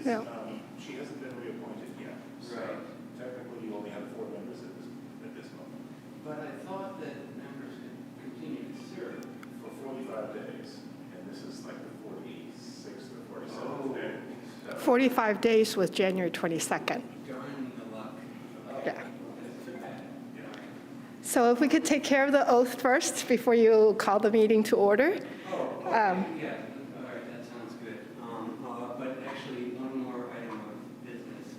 Yeah. She hasn't been reappointed yet. So technically, you only have 4 members at this moment. But I thought that members could continue to serve For 45 days. And this is like the 46th or 47th day. So 45 days was January 22nd. darn the luck. Yeah. That's too bad. So if we could take care of the oath first before you call the meeting to order. Oh, okay, yeah, all right, that sounds good. But actually, one more item of business,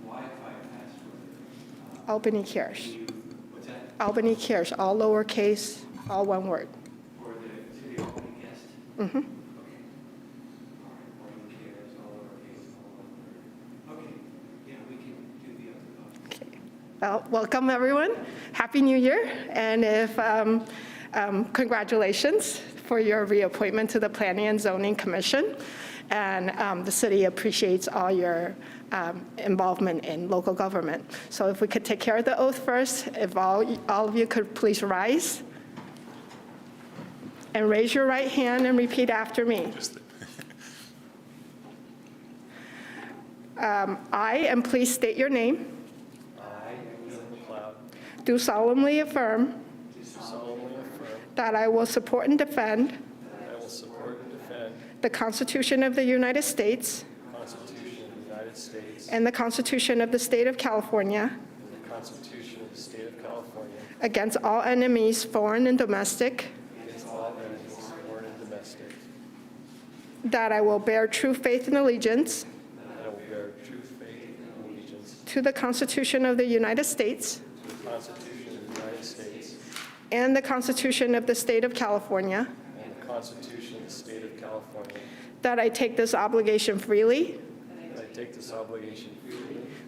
Wi-Fi password. Albany Kirsch. Can you, what's that? Albany Kirsch, all lowercase, all one word. For the city of Albany guest? Mhm. Okay. All right, Albany cares, all lowercase, all one word. Okay, yeah, we can do the other. Okay. Well, welcome, everyone. Happy New Year. And if congratulations for your reappointment to the Planning and Zoning Commission. And the city appreciates all your involvement in local government. So if we could take care of the oath first, if all of you could please rise and raise your right hand and repeat after me. I, and please state your name, do solemnly affirm that I will support and defend the Constitution of the United States and the Constitution of the State of California against all enemies, foreign and domestic, that I will bear true faith and allegiance to the Constitution of the United States and the Constitution of the State of California, that I take this obligation freely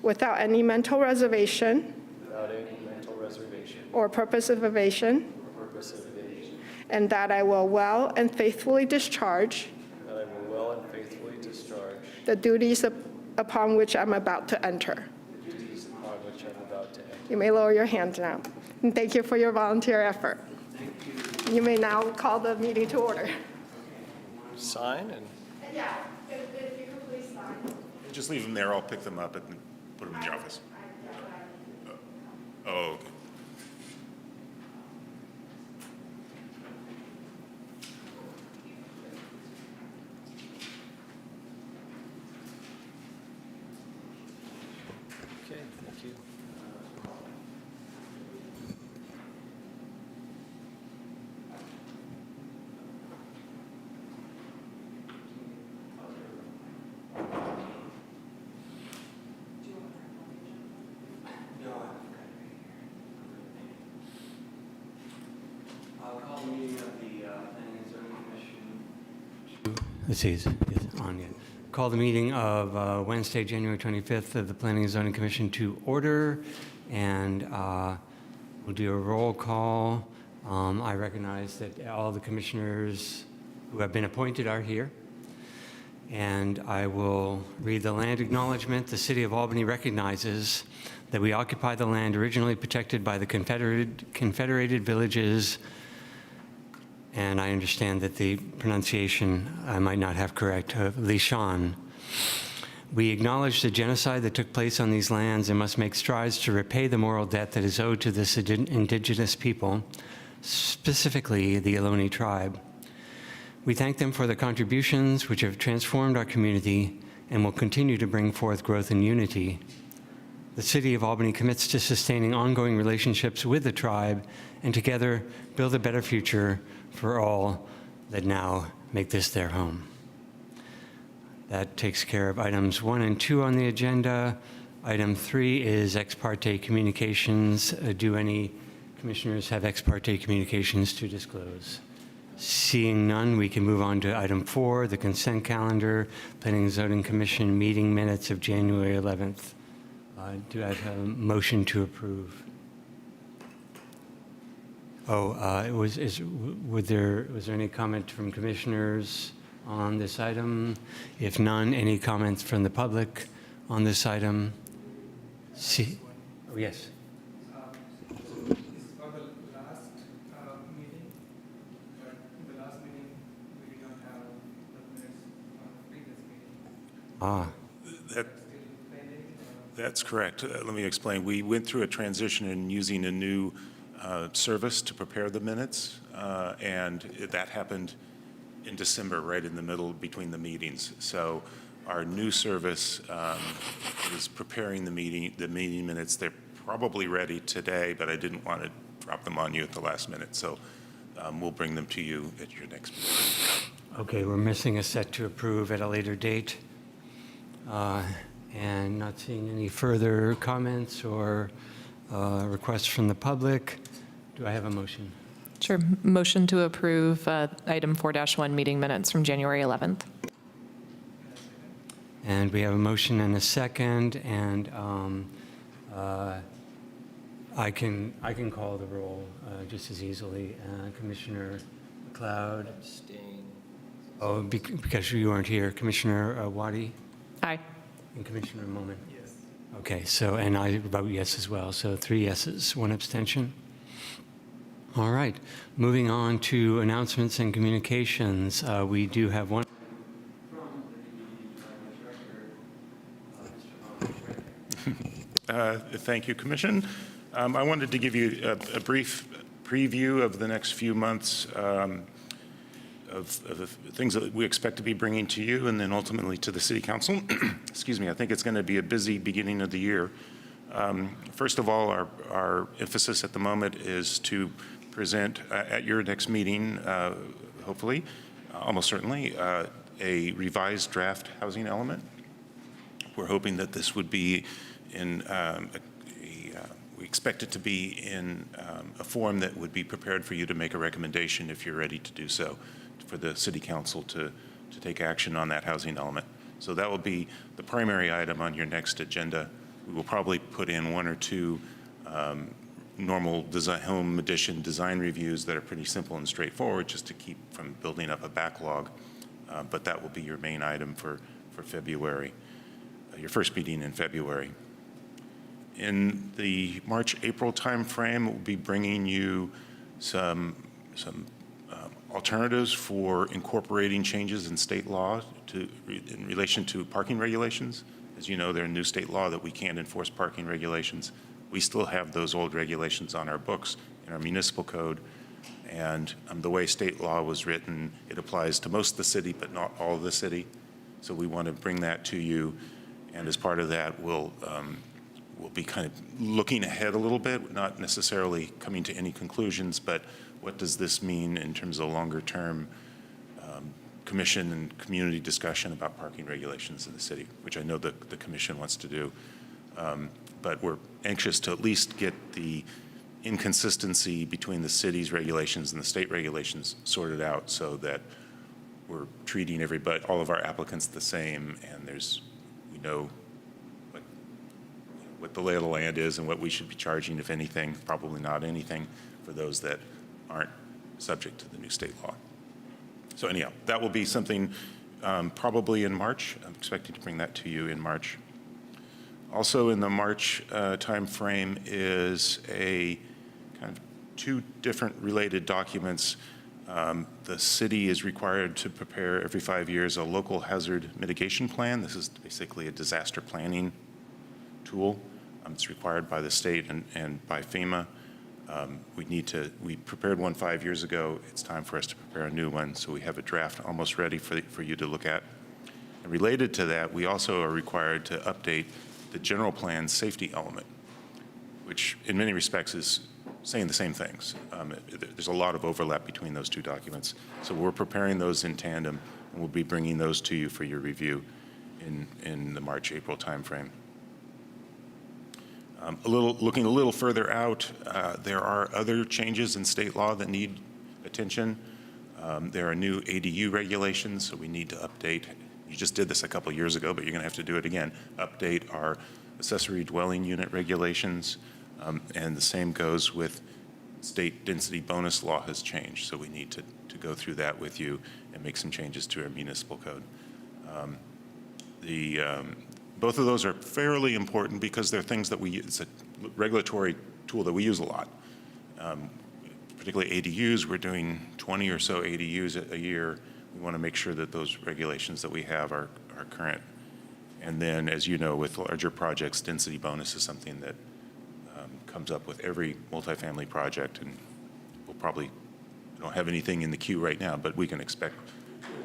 without any mental reservation or purpose of evasion, and that I will well and faithfully discharge the duties upon which I'm about to enter. You may lower your hands now. And thank you for your volunteer effort. You may now call the meeting to order. Sign and Yeah, if you could please sign. just leave them there. I'll pick them up and put them in your office. Oh, okay. okay, thank you. I'll call the meeting of the Planning and Zoning Commission. Let's see, it's on yet. Call the meeting of Wednesday, January 25th of the Planning and Zoning Commission to order, and we'll do a roll call. I recognize that all the commissioners who have been appointed are here. And I will read the land acknowledgement. The City of Albany recognizes that we occupy the land originally protected by the Confederated Villages, and I understand that the pronunciation I might not have correct, of Lishan. We acknowledge the genocide that took place on these lands and must make strides to repay the moral debt that is owed to this indigenous people, specifically the Ohlone tribe. We thank them for their contributions, which have transformed our community and will continue to bring forth growth and unity. The City of Albany commits to sustaining ongoing relationships with the tribe and together build a better future for all that now make this their home. That takes care of items 1 and 2 on the agenda. Item 3 is ex parte communications. Do any commissioners have ex parte communications to disclose? Seeing none, we can move on to item 4, the consent calendar, Planning and Zoning Commission meeting minutes of January 11th. Do I have a motion to approve? Was there any comment from commissioners on this item? If none, any comments from the public on this item? Oh, yes. That's correct. Let me explain. We went through a transition in using a new service to prepare the minutes, and that happened in December, right in the middle between the meetings. So our new service is preparing the meeting minutes. They're probably ready today, but I didn't want to drop them on you at the last minute. So we'll bring them to you at your next meeting. Okay, we're missing a set to approve at a later date. And not seeing any further comments or requests from the public. Do I have a motion? Sure. Motion to approve item 4-1 meeting minutes from January 11th. And we have a motion and a second, and I can call the roll just as easily. Commissioner McLeod. Abstain. Oh, because you weren't here. Commissioner Wadi Aye. and Commissioner Moman. Yes. Okay, so, and I vote yes as well. So 3 yeses, 1 abstention. All right, moving on to announcements and communications. We do have one. Thank you, Commission. I wanted to give you a brief preview of the next few months of things that we expect to be bringing to you and then ultimately to the City Council. Excuse me, I think it's going to be a busy beginning of the year. First of all, our emphasis at the moment is to present at your next meeting, hopefully, almost certainly, a revised draft housing element. We're hoping that this would be in we expect it to be in a form that would be prepared for you to make a recommendation if you're ready to do so, for the City Council to take action on that housing element. So that will be the primary item on your next agenda. We will probably put in 1 or 2 normal home addition design reviews that are pretty simple and straightforward, just to keep from building up a backlog. But that will be your main item for February, your first meeting in February. In the March-April timeframe, we'll be bringing you some alternatives for incorporating changes in state law in relation to parking regulations. As you know, there's a new state law that we can't enforce parking regulations. We still have those old regulations on our books in our municipal code. And the way state law was written, it applies to most of the city, but not all of the city. So we want to bring that to you. And as part of that, we'll be kind of looking ahead a little bit, not necessarily coming to any conclusions, but what does this mean in terms of longer term commission and community discussion about parking regulations in the city, which I know the commission wants to do. But we're anxious to at least get the inconsistency between the city's regulations and the state regulations sorted out, so that we're treating everybody, all of our applicants, the same, and we know what the lay of the land is and what we should be charging, if anything, probably not anything, for those that aren't subject to the new state law. So anyhow, that will be something probably in March. I'm expecting to bring that to you in March. Also in the March timeframe is a kind of 2 different related documents. The city is required to prepare every 5 years a local hazard mitigation plan. This is basically a disaster planning tool. It's required by the state and by FEMA. We prepared one 5 years ago. It's time for us to prepare a new one. So we have a draft almost ready for you to look at. And related to that, we also are required to update the general plan safety element, which in many respects is saying the same things. There's a lot of overlap between those 2 documents. So we're preparing those in tandem, and we'll be bringing those to you for your review in the March-April timeframe. Looking a little further out, there are other changes in state law that need attention. There are new ADU regulations, so we need to update. You just did this a couple years ago, but you're going to have to do it again. Update our accessory dwelling unit regulations, and the same goes with state density bonus law has changed, so we need to go through that with you and make some changes to our municipal code. Both of those are fairly important because they're things that it's a regulatory tool that we use a lot. Particularly ADUs, we're doing 20 or so ADUs a year. We want to make sure that those regulations that we have are current And then, as you know, with larger projects, density bonus is something that comes up with every multifamily project, and we'll probably don't have anything in the queue right now, but we can expect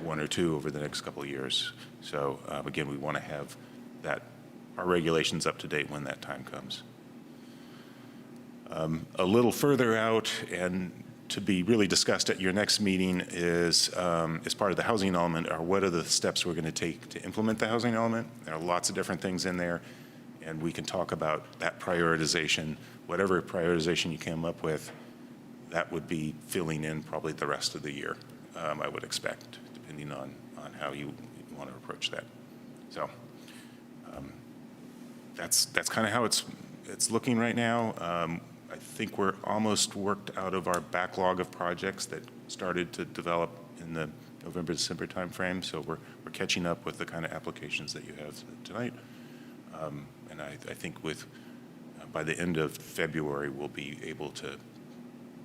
one or two over the next couple of years. So again, we want to have our regulations up to date when that time comes. A little further out, and to be really discussed at your next meeting, is as part of the housing element, are what are the steps we're going to take to implement the housing element. There are lots of different things in there, and we can talk about that prioritization. Whatever prioritization you came up with, that would be filling in probably the rest of the year, I would expect, depending on how you want to approach that. So that's kind of how it's looking right now. I think we're almost worked out of our backlog of projects that started to develop in the November, December timeframe. So we're catching up with the kind of applications that you have tonight. And I think by the end of February, we'll be able to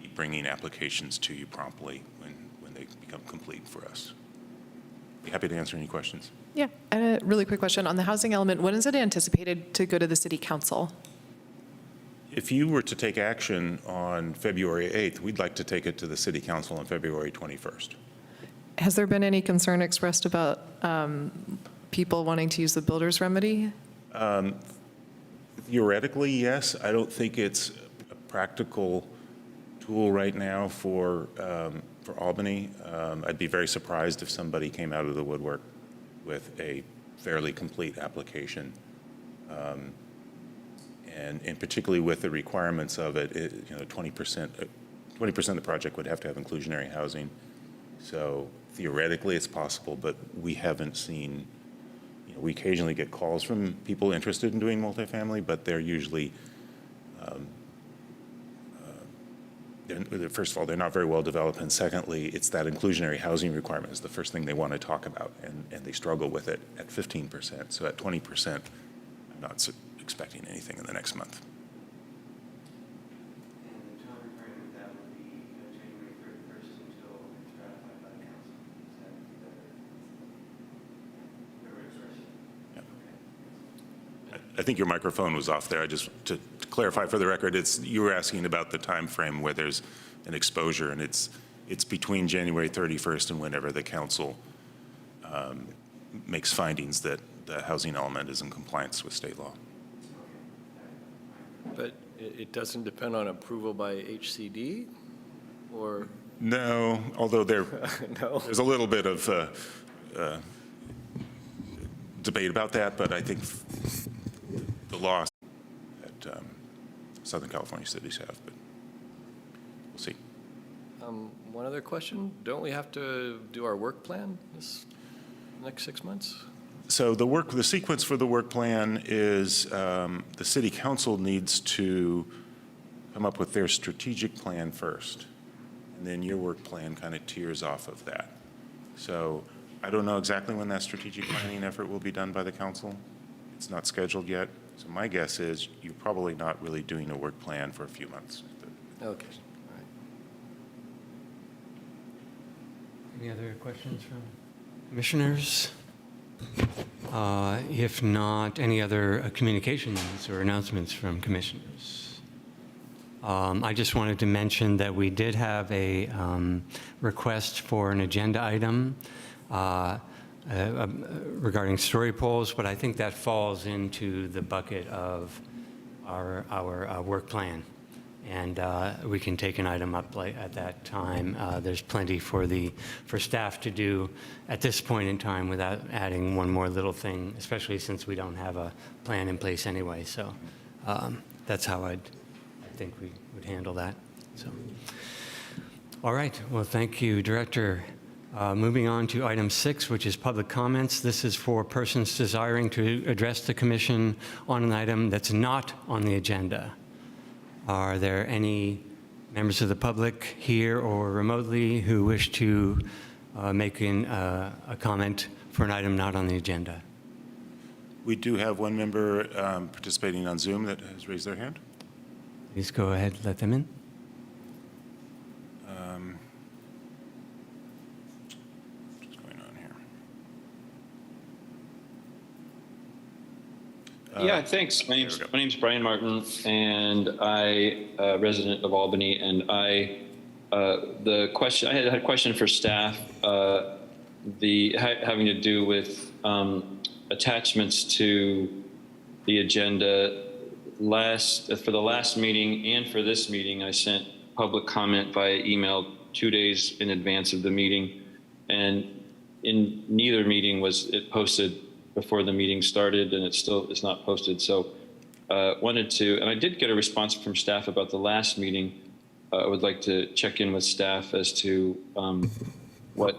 be bringing applications to you promptly when they become complete for us. Be happy to answer any questions. Yeah, and a really quick question on the housing element. When is it anticipated to go to the city council? If you were to take action on February 8th, we'd like to take it to the city council on February 21st. Has there been any concern expressed about people wanting to use the builder's remedy? Theoretically, yes. I don't think it's a practical tool right now for Albany. I'd be very surprised if somebody came out of the woodwork with a fairly complete application. And particularly with the requirements of it, 20% of the project would have to have inclusionary housing. So theoretically, it's possible, but we haven't seen. We occasionally get calls from people interested in doing multifamily, but they're usually, first of all, they're not very well developed, and secondly, it's that inclusionary housing requirement is the first thing they want to talk about, and they struggle with it at 15%. So at 20%, I'm not expecting anything in the next month. And the time frame of that would be January 31st until it's ratified by the council. Is that the expression? Yeah. I think your microphone was off there. Just to clarify for the record, you were asking about the time frame where there's an exposure, and it's between January 31st and whenever the council makes findings that the housing element is in compliance with state law. But it doesn't depend on approval by HCD, or? No, although No. there's a little bit of debate about that, but I think the law that Southern California cities have, but we'll see. One other question. Don't we have to do our work plan this next 6 months? So the sequence for the work plan is the city council needs to come up with their strategic plan first, and then your work plan kind of tiers off of that. So I don't know exactly when that strategic planning effort will be done by the council. It's not scheduled yet. So my guess is you're probably not really doing a work plan for a few months. Okay. All right. Any other questions from commissioners? If not, any other communications or announcements from commissioners? I just wanted to mention that we did have a request for an agenda item regarding story polls, but I think that falls into the bucket of our work plan. And we can take an item up at that time. There's plenty for staff to do at this point in time without adding one more little thing, especially since we don't have a plan in place anyway. So that's how I think we would handle that. So, all right. Well, thank you, Director. Moving on to item 6, which is public comments. This is for persons desiring to address the commission on an item that's not on the agenda. Are there any members of the public here or remotely who wish to make a comment for an item not on the agenda? We do have one member participating on Zoom that has raised their hand. Please go ahead, let them in. What's going on here? Yeah, thanks. My name's Brian Martin, and I resident of Albany, and I had a question for staff, having to do with attachments to the agenda. For the last meeting and for this meeting, I sent public comment via email 2 days in advance of the meeting, and in neither meeting was it posted before the meeting started, and it's not posted. So and I did get a response from staff about the last meeting. I would like to check in with staff as to what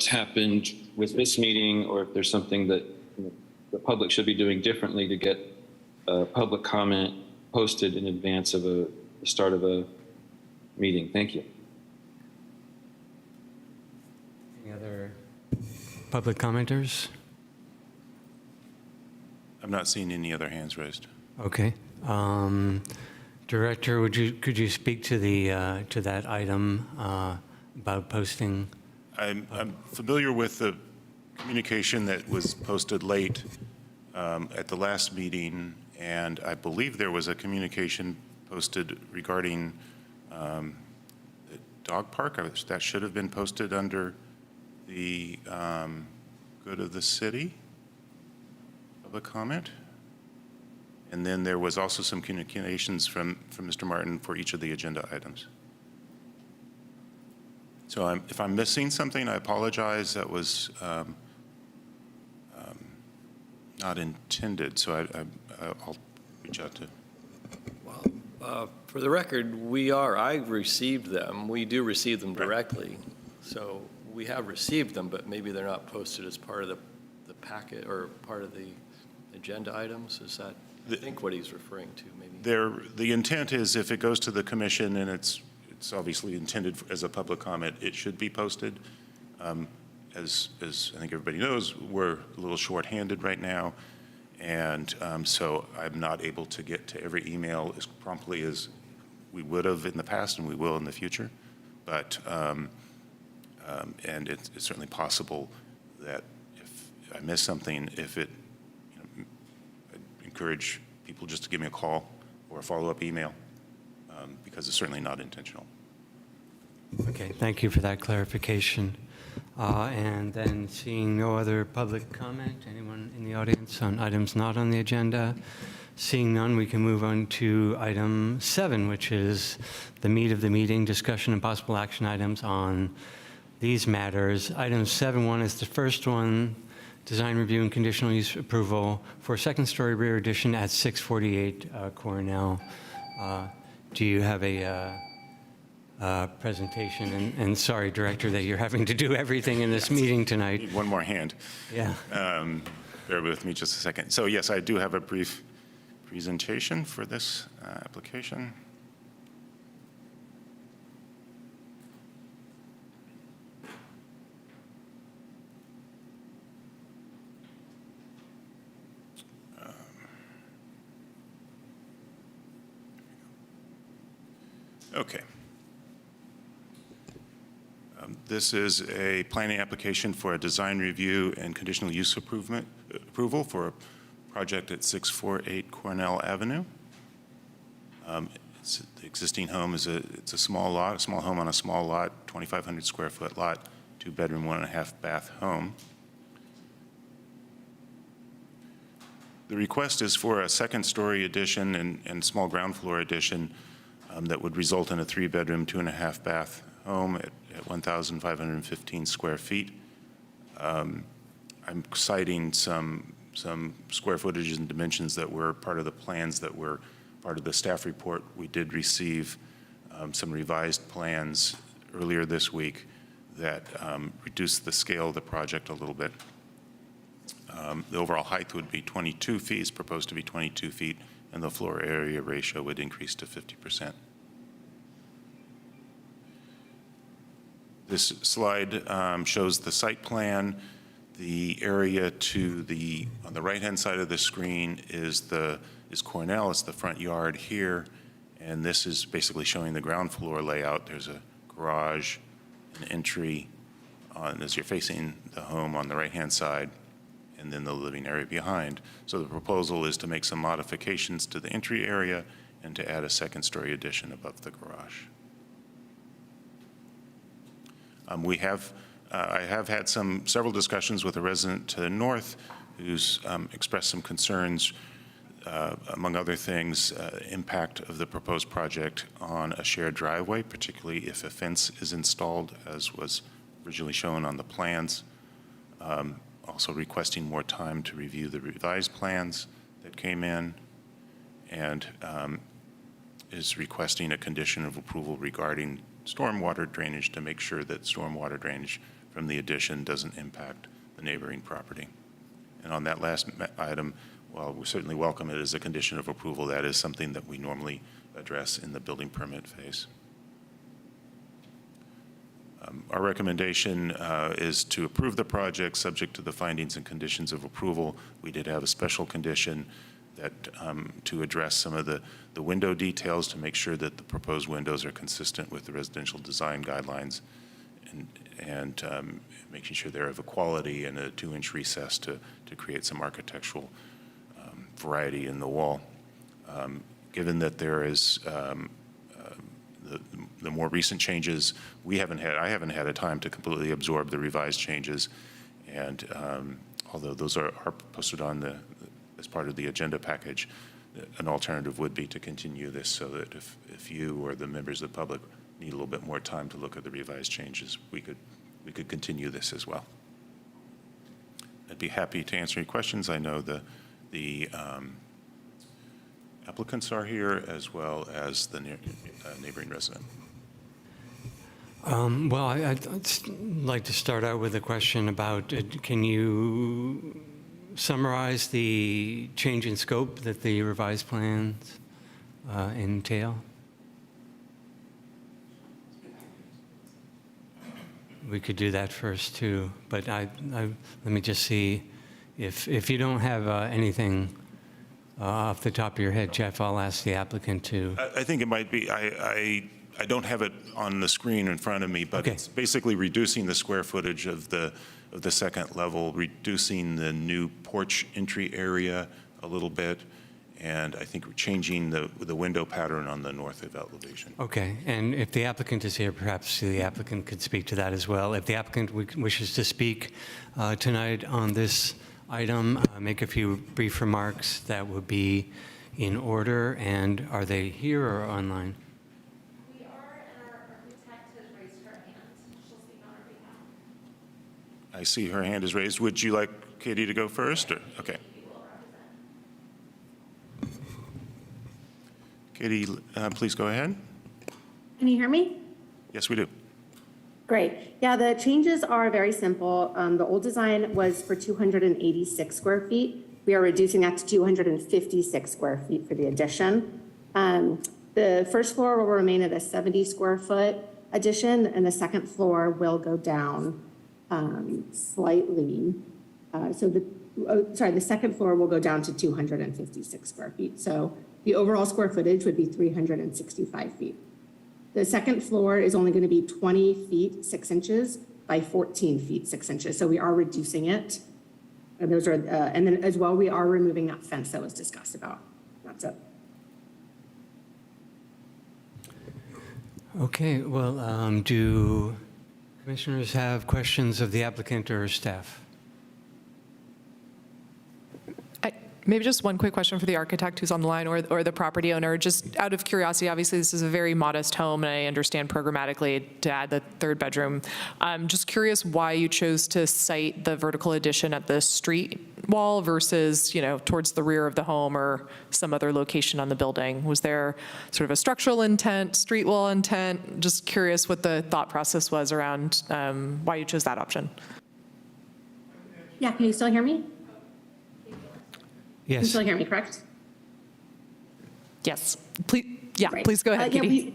happened with this meeting, or if there's something that the public should be doing differently to get public comment posted in advance of the start of a meeting. Thank you. Any other public commenters? I'm not seeing any other hands raised. Okay. Director, could you speak to that item about posting? I'm familiar with the communication that was posted late at the last meeting, and I believe there was a communication posted regarding the dog park. That should have been posted under the good of the city, public comment. And then there was also some communications from Mr. Martin for each of the agenda items. So if I'm missing something, I apologize. That was not intended, so I'll reach out to. Well, for the record, I received them. We do receive them directly. Right. So we have received them, but maybe they're not posted as part of the packet or part of the agenda items. Is that, I think, what he's referring to, maybe? The intent is if it goes to the commission and it's obviously intended as a public comment, it should be posted. As I think everybody knows, we're a little short-handed right now, and so I'm not able to get to every email as promptly as we would have in the past and we will in the future. But and it's certainly possible that if I miss something, I encourage people just to give me a call or a follow-up email, because it's certainly not intentional. Okay, thank you for that clarification. And then seeing no other public comment, anyone in the audience on items not on the agenda? Seeing none, we can move on to item 7, which is the meat of the meeting, discussion and possible action items on these matters. Item 7.1 is the first one, design review and conditional use approval for second-story rear addition at 648 Cornell. Do you have a presentation? And sorry, Director, that you're having to do everything in this meeting tonight. Need one more hand. Yeah. Bear with me just a second. So yes, I do have a brief presentation for this application. Okay. This is a planning application for a design review and conditional use approval for a project at 648 Cornell Avenue. The existing home it's a small home on a small lot, 2,500 square foot lot, 2-bedroom, 1.5 bath home. The request is for a second-story addition and small ground floor addition that would result in a 3-bedroom, 2.5 bath home at 1,515 square feet. I'm citing some square footages and dimensions that were part of the plans that were part of the staff report. We did receive some revised plans earlier this week that reduced the scale of the project a little bit. The overall height would be 22 feet, is proposed to be 22 feet, and the floor area ratio would increase to 50%. This slide shows the site plan. The area on the right-hand side of the screen is Cornell. It's the front yard here, and this is basically showing the ground floor layout. There's a garage, an entry as you're facing the home on the right-hand side, and then the living area behind. So the proposal is to make some modifications to the entry area and to add a second-story addition above the garage. I have had several discussions with a resident to the north who's expressed some concerns, among other things, impact of the proposed project on a shared driveway, particularly if a fence is installed, as was originally shown on the plans. Also requesting more time to review the revised plans that came in, and is requesting a condition of approval regarding stormwater drainage to make sure that stormwater drainage from the addition doesn't impact the neighboring property. And on that last item, while we certainly welcome it as a condition of approval, that is something that we normally address in the building permit phase. Our recommendation is to approve the project subject to the findings and conditions of approval. We did have a special condition that to address some of the window details to make sure that the proposed windows are consistent with the residential design guidelines, and making sure they're of a quality and a 2-inch recess to create some architectural variety in the wall. Given that there is the more recent changes, I haven't had a time to completely absorb the revised changes, and although those are posted on as part of the agenda package, an alternative would be to continue this so that if you or the members of the public need a little bit more time to look at the revised changes, we could continue this as well. I'd be happy to answer any questions. I know the applicants are here, as well as the neighboring resident. Well, I'd like to start out with a question about, can you summarize the change in scope that the revised plans entail? We could do that first too, but let me just see if you don't have anything off the top of your head, Jeff, I'll ask the applicant to. I think it might be, I don't have it on the screen in front of me, but Okay. It's basically reducing the square footage of the second level, reducing the new porch entry area a little bit, and I think we're changing the window pattern on the north elevation. Okay, and if the applicant is here, perhaps the applicant could speak to that as well. If the applicant wishes to speak tonight on this item, make a few brief remarks, that would be in order. And are they here or online? We are, and our architect has raised her hand. She'll speak on our behalf. I see her hand is raised. Would you like Katie to go first? Or? Okay. Katie, please go ahead. Can you hear me? Yes, we do. Great. Yeah, the changes are very simple. The old design was for 286 square feet. We are reducing that to 256 square feet for the addition. The first floor will remain at a 70 square foot addition, and the second floor will go down slightly. The second floor will go down to 256 square feet. So the overall square footage would be 365 feet. The second floor is only going to be 20 feet, 6 inches by 14 feet, 6 inches. So we are reducing it. And those are, and then as well, we are removing that fence that was discussed about. That's it. Okay, well, do commissioners have questions of the applicant or staff? Maybe just one quick question for the architect who's on the line, or the property owner. Just out of curiosity, obviously this is a very modest home, and I understand programmatically to add the third bedroom. Just curious why you chose to site the vertical addition at the street wall versus, towards the rear of the home or some other location on the building. Was there sort of a structural intent, street wall intent? Just curious what the thought process was around why you chose that option. Yeah, can you still hear me? You can Yes. still hear me, correct? Yes. Please, Right. please go ahead, Katie.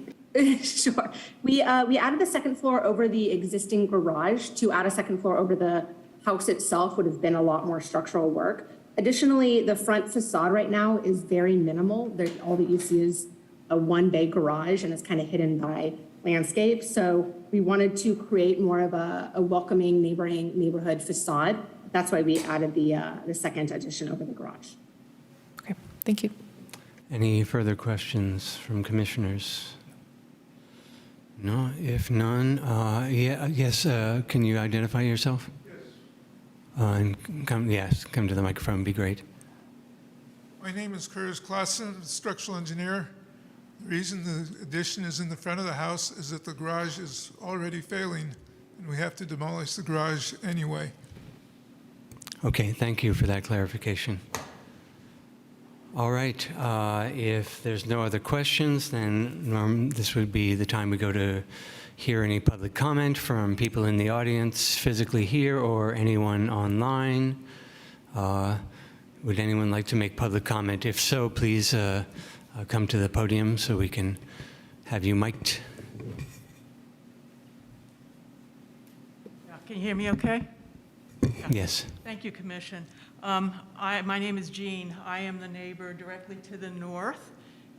Sure. We added the second floor over the existing garage. To add a second floor over the house itself would have been a lot more structural work. Additionally, the front facade right now is very minimal. All that you see is a one-bay garage, and it's kind of hidden by landscape. So we wanted to create more of a welcoming neighborhood facade that's why we added the second addition over the garage. Okay, thank you. Any further questions from commissioners? No, if none, yes, can you identify yourself? Yes. And come to the microphone, would be great. My name is Curtis Clausen, structural engineer. The reason the addition is in the front of the house is that the garage is already failing, and we have to demolish the garage anyway. Okay, thank you for that clarification. All right, if there's no other questions, then this would be the time we go to hear any public comment from people in the audience physically here or anyone online. Would anyone like to make public comment? If so, please come to the podium so we can have you mic'd. Can you hear me okay? Yes. Thank you, Commission. My name is Jean. I am the neighbor directly to the north,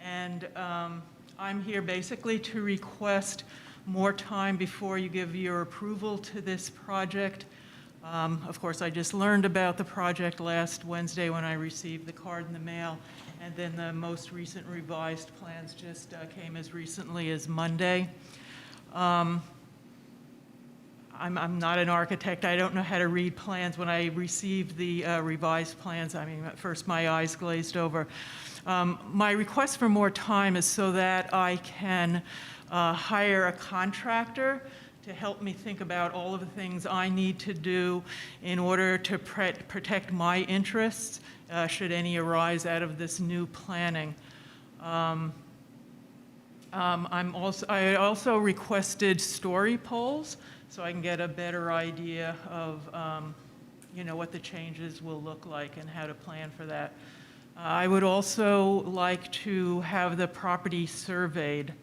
and I'm here basically to request more time before you give your approval to this project. Of course, I just learned about the project last Wednesday when I received the card in the mail, and then the most recent revised plans just came as recently as Monday. I'm not an architect. I don't know how to read plans. When I received the revised plans, I mean, at first my eyes glazed over. My request for more time is so that I can hire a contractor to help me think about all of the things I need to do in order to protect my interests, should any arise out of this new planning. I also requested story polls, so I can get a better idea of, what the changes will look like and how to plan for that. I would also like to have the property surveyed.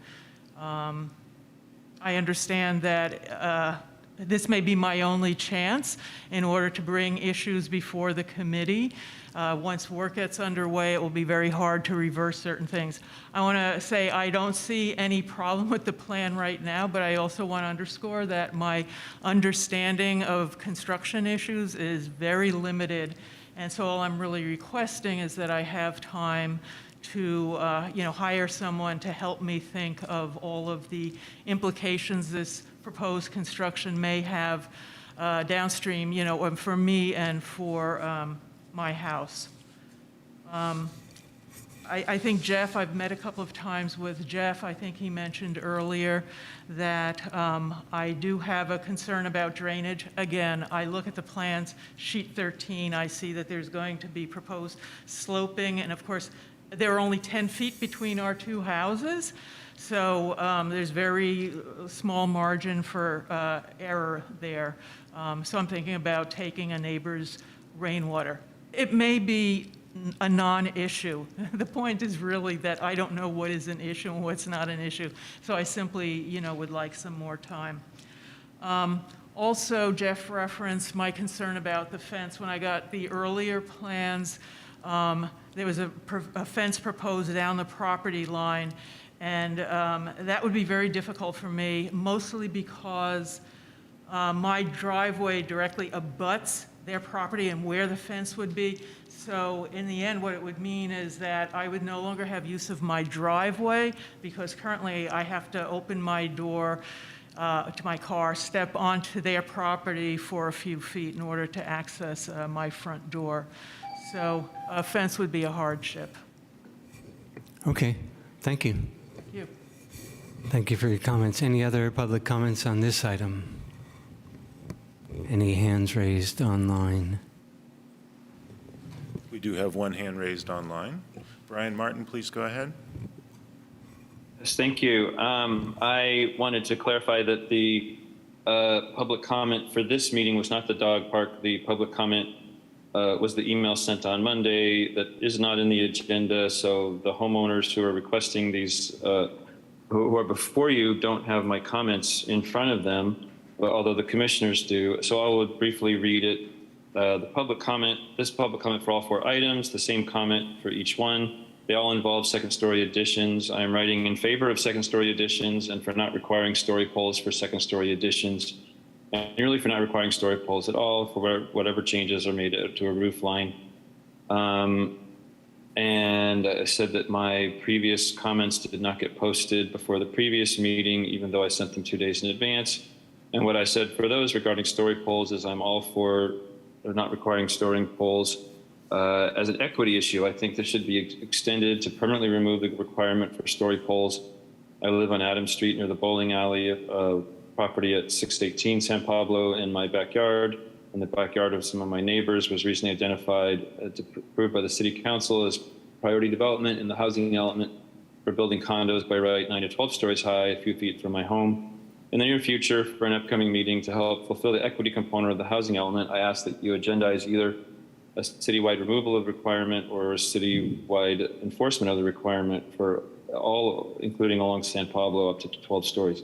I understand that this may be my only chance in order to bring issues before the committee. Once work gets underway, it will be very hard to reverse certain things. I want to say I don't see any problem with the plan right now, but I also want to underscore that my understanding of construction issues is very limited. And so all I'm really requesting is that I have time to hire someone to help me think of all of the implications this proposed construction may have downstream, for me and for my house. I think Jeff, I've met a couple of times with Jeff. I think he mentioned earlier that I do have a concern about drainage. Again, I look at the plans, sheet 13, I see that there's going to be proposed sloping, and of course, there are only 10 feet between our two houses, so there's very small margin for error there. So I'm thinking about taking a neighbor's rainwater. It may be a non-issue. The point is really that I don't know what is an issue and what's not an issue, so I simply, would like some more time. Also, Jeff referenced my concern about the fence. When I got the earlier plans, there was a fence proposed down the property line, and that would be very difficult for me, mostly because my driveway directly abuts their property and where the fence would be. So in the end, what it would mean is that I would no longer have use of my driveway, because currently I have to open my door to my car, step onto their property for a few feet in order to access my front door. So a fence would be a hardship. Okay, thank you. Thank you. Thank you for your comments. Any other public comments on this item? Any hands raised online? We do have one hand raised online. Brian Martin, please go ahead. Yes, thank you. I wanted to clarify that the public comment for this meeting was not the dog park. The public comment was the email sent on Monday that is not in the agenda. So the homeowners who are requesting these, who are before you, don't have my comments in front of them, but although the commissioners do. So I will briefly read it. The public comment, this public comment for all 4 items, the same comment for each one. They all involve second-story additions. I am writing in favor of second-story additions and for not requiring story poles for second-story additions. annually for not requiring story poles at all for whatever changes are made to a roof line. And I said that my previous comments did not get posted before the previous meeting, even though I sent them 2 days in advance. And what I said for those regarding story poles is I'm all for not requiring storing poles as an equity issue. I think this should be extended to permanently remove the requirement for story poles. I live on Adams Street near the bowling alley property at 618 San Pablo. In my backyard, in the backyard of some of my neighbors, was recently identified, approved by the city council as priority development in the housing element for building condos by right 9 to 12 stories high, a few feet from my home. In the near future, for an upcoming meeting to help fulfill the equity component of the housing element, I ask that you agendize either a citywide removal of requirement or a citywide enforcement of the requirement for all, including along San Pablo up to 12 stories.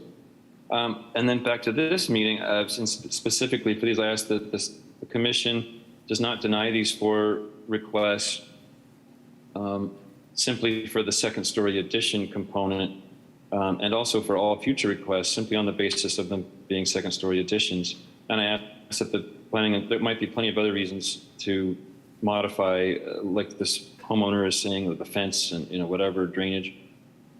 And then back to this meeting, specifically for these, I asked that the commission does not deny these 4 requests simply for the second story addition component, and also for all future requests simply on the basis of them being second story additions. And I asked that the planning, there might be plenty of other reasons to modify, like this homeowner is saying, with the fence and whatever, drainage.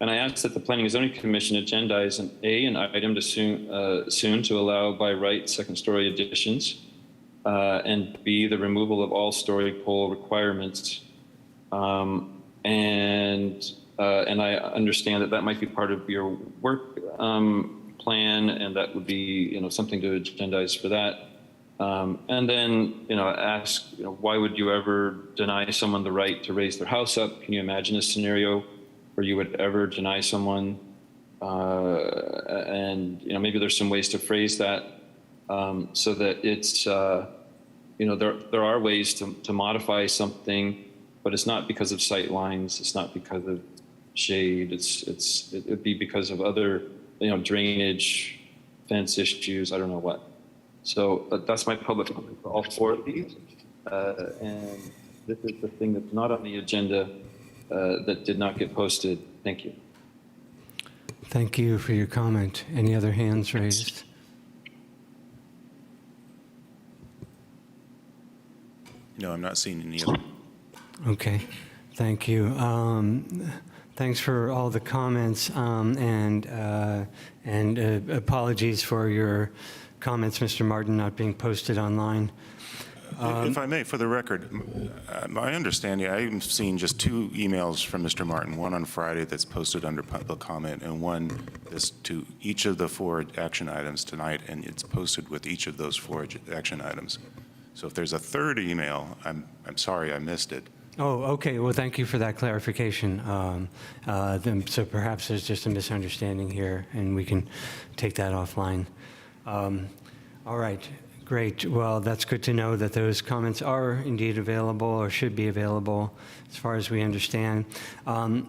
And I asked that the Planning and Zoning Commission agendize an item to soon to allow by right second story additions, and B, the removal of all story pole requirements. And I understand that might be part of your work plan, and that would be something to agendize for that. And then ask why would you ever deny someone the right to raise their house up? Can you imagine a scenario where you would ever deny someone? And maybe there's some ways to phrase that so that it's there are ways to modify something, but it's not because of sight lines. It's not because of shade. It would be because of other drainage, fence issues. I don't know what. So that's my public comment for all 4 of these. And this is the thing that's not on the agenda that did not get posted. Thank you. Thank you for your comment. Any other hands raised? No, I'm not seeing any other. Okay, thank you. Thanks for all the comments, and apologies for your comments, Mr. Martin, not being posted online. If I may, for the record, my understanding, I've seen just 2 emails from Mr. Martin, one on Friday that's posted under public comment, and one is to each of the 4 action items tonight, and it's posted with each of those 4 action items. So if there's a 3rd email, I'm sorry I missed it. Oh, okay. Well, thank you for that clarification. So perhaps there's just a misunderstanding here, and we can take that offline. All right. Great. Well, that's good to know that those comments are indeed available or should be available as far as we understand. Let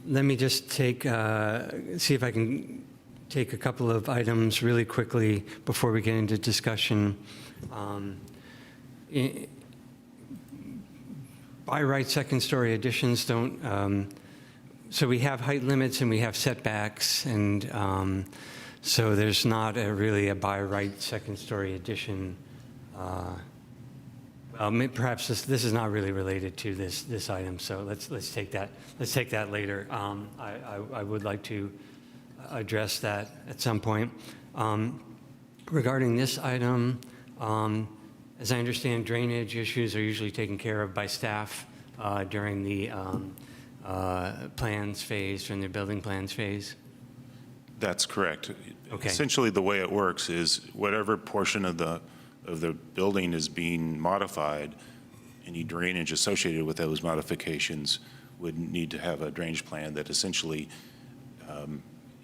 me just see if I can take a couple of items really quickly before we get into discussion. By right, second story additions don't, so we have height limits and we have setbacks, and so there's not really a by right second story addition. Perhaps this is not really related to this item, so let's take that later. I would like to address that at some point. Regarding this item, as I understand, drainage issues are usually taken care of by staff during the plans phase, during the building plans phase. That's correct. Okay. Essentially, the way it works is whatever portion of the building is being modified, any drainage associated with those modifications would need to have a drainage plan that essentially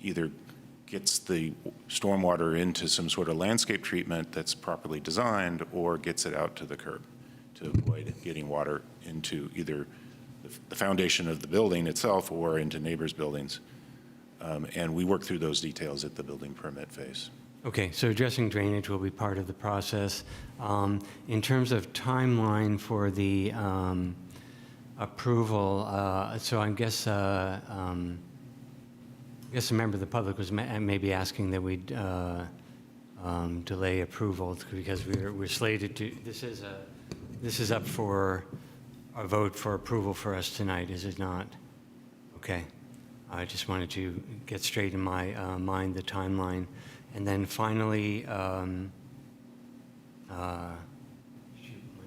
either gets the stormwater into some sort of landscape treatment that's properly designed, or gets it out to the curb to avoid getting water into either the foundation of the building itself or into neighbors' buildings. And we work through those details at the building permit phase. Okay, so addressing drainage will be part of the process. In terms of timeline for the approval, so I guess I guess a member of the public was maybe asking that we delay approval because we're slated to, this is up for a vote for approval for us tonight, is it not? Okay. I just wanted to get straight in my mind the timeline. And then finally, shoot, my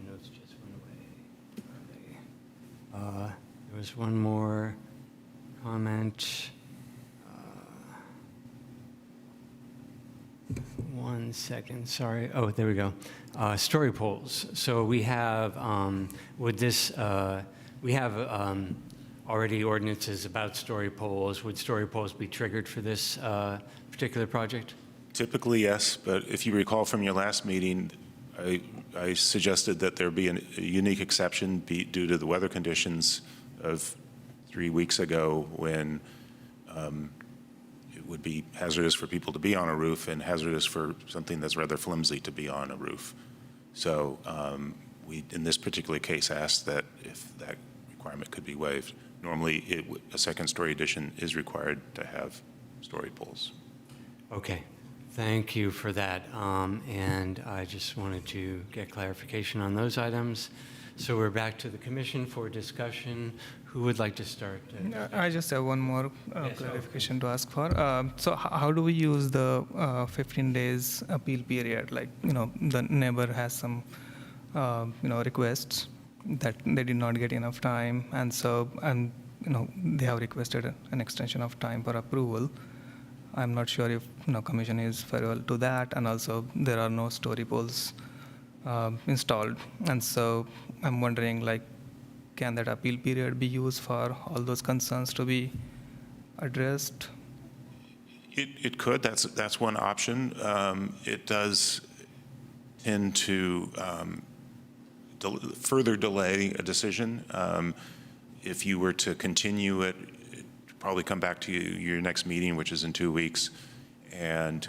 notes just went away. There was one more comment. 1 second, sorry. Oh, there we go. Story polls. So we have, we have already ordinances about story polls. Would story polls be triggered for this particular project? Typically, yes, but if you recall from your last meeting, I suggested that there be a unique exception due to the weather conditions of 3 weeks ago when it would be hazardous for people to be on a roof and hazardous for something that's rather flimsy to be on a roof. So we, in this particular case, asked that if that requirement could be waived. Normally, a second-story addition is required to have story poles. Okay, thank you for that. And I just wanted to get clarification on those items. So we're back to the commission for discussion. Who would like to start? I just have one more clarification to ask for. So how do we use the 15 days appeal period? Like, the neighbor has some, requests that they did not get enough time, and so, they have requested an extension of time for approval. I'm not sure if, commission is favorable to that, and also there are no story poles installed. And so I'm wondering, like, can that appeal period be used for all those concerns to be addressed? It could. That's one option. It does tend to further delay a decision. If you were to continue it, it'd probably come back to your next meeting, which is in 2 weeks, and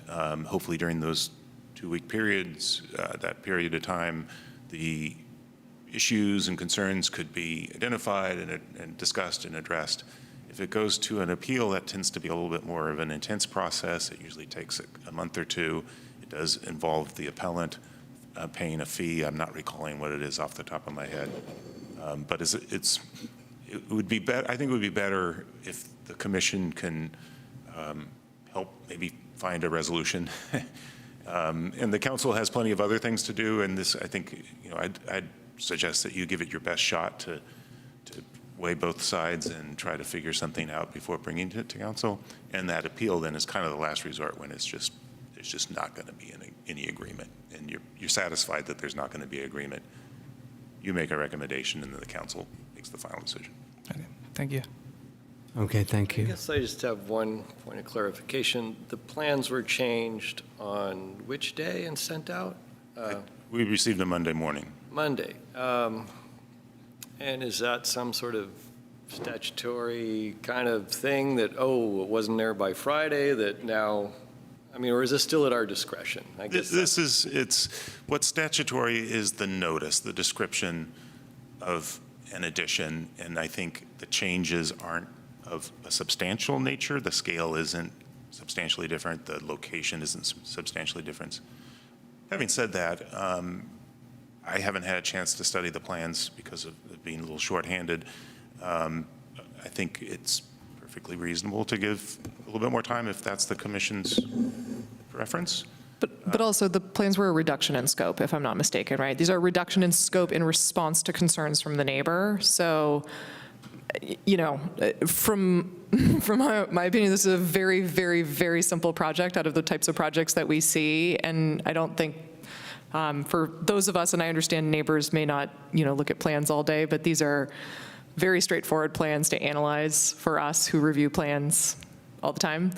hopefully during those 2-week periods, that period of time, the issues and concerns could be identified and discussed and addressed. If it goes to an appeal, that tends to be a little bit more of an intense process. It usually takes a month or two. It does involve the appellant paying a fee. I'm not recalling what it is off the top of my head. But it would be better. I think it would be better if the commission can help maybe find a resolution. And the council has plenty of other things to do. And this, I think, I'd suggest that you give it your best shot to weigh both sides and try to figure something out before bringing it to council. And that appeal then is kind of the last resort when there's just not going to be any agreement, and you're satisfied that there's not going to be agreement. You make a recommendation, and then the council makes the final decision. Okay, thank you. Okay, thank you. I guess I just have one point of clarification. The plans were changed on which day and sent out? We received them Monday morning. Monday. And is that some sort of statutory kind of thing that, it wasn't there by Friday, that now, or is this still at our discretion? I guess what's statutory is the notice, the description of an addition, and I think the changes aren't of a substantial nature. The scale isn't substantially different. The location isn't substantially different. Having said that, I haven't had a chance to study the plans because of being a little shorthanded. I think it's perfectly reasonable to give a little bit more time if that's the commission's preference. But also the plans were a reduction in scope, if I'm not mistaken, right? These are a reduction in scope in response to concerns from the neighbor. So, from my opinion, this is a very, very, very simple project out of the types of projects that we see. And I don't think for those of us, and I understand neighbors may not, look at plans all day, but these are very straightforward plans to analyze for us who review plans all the time.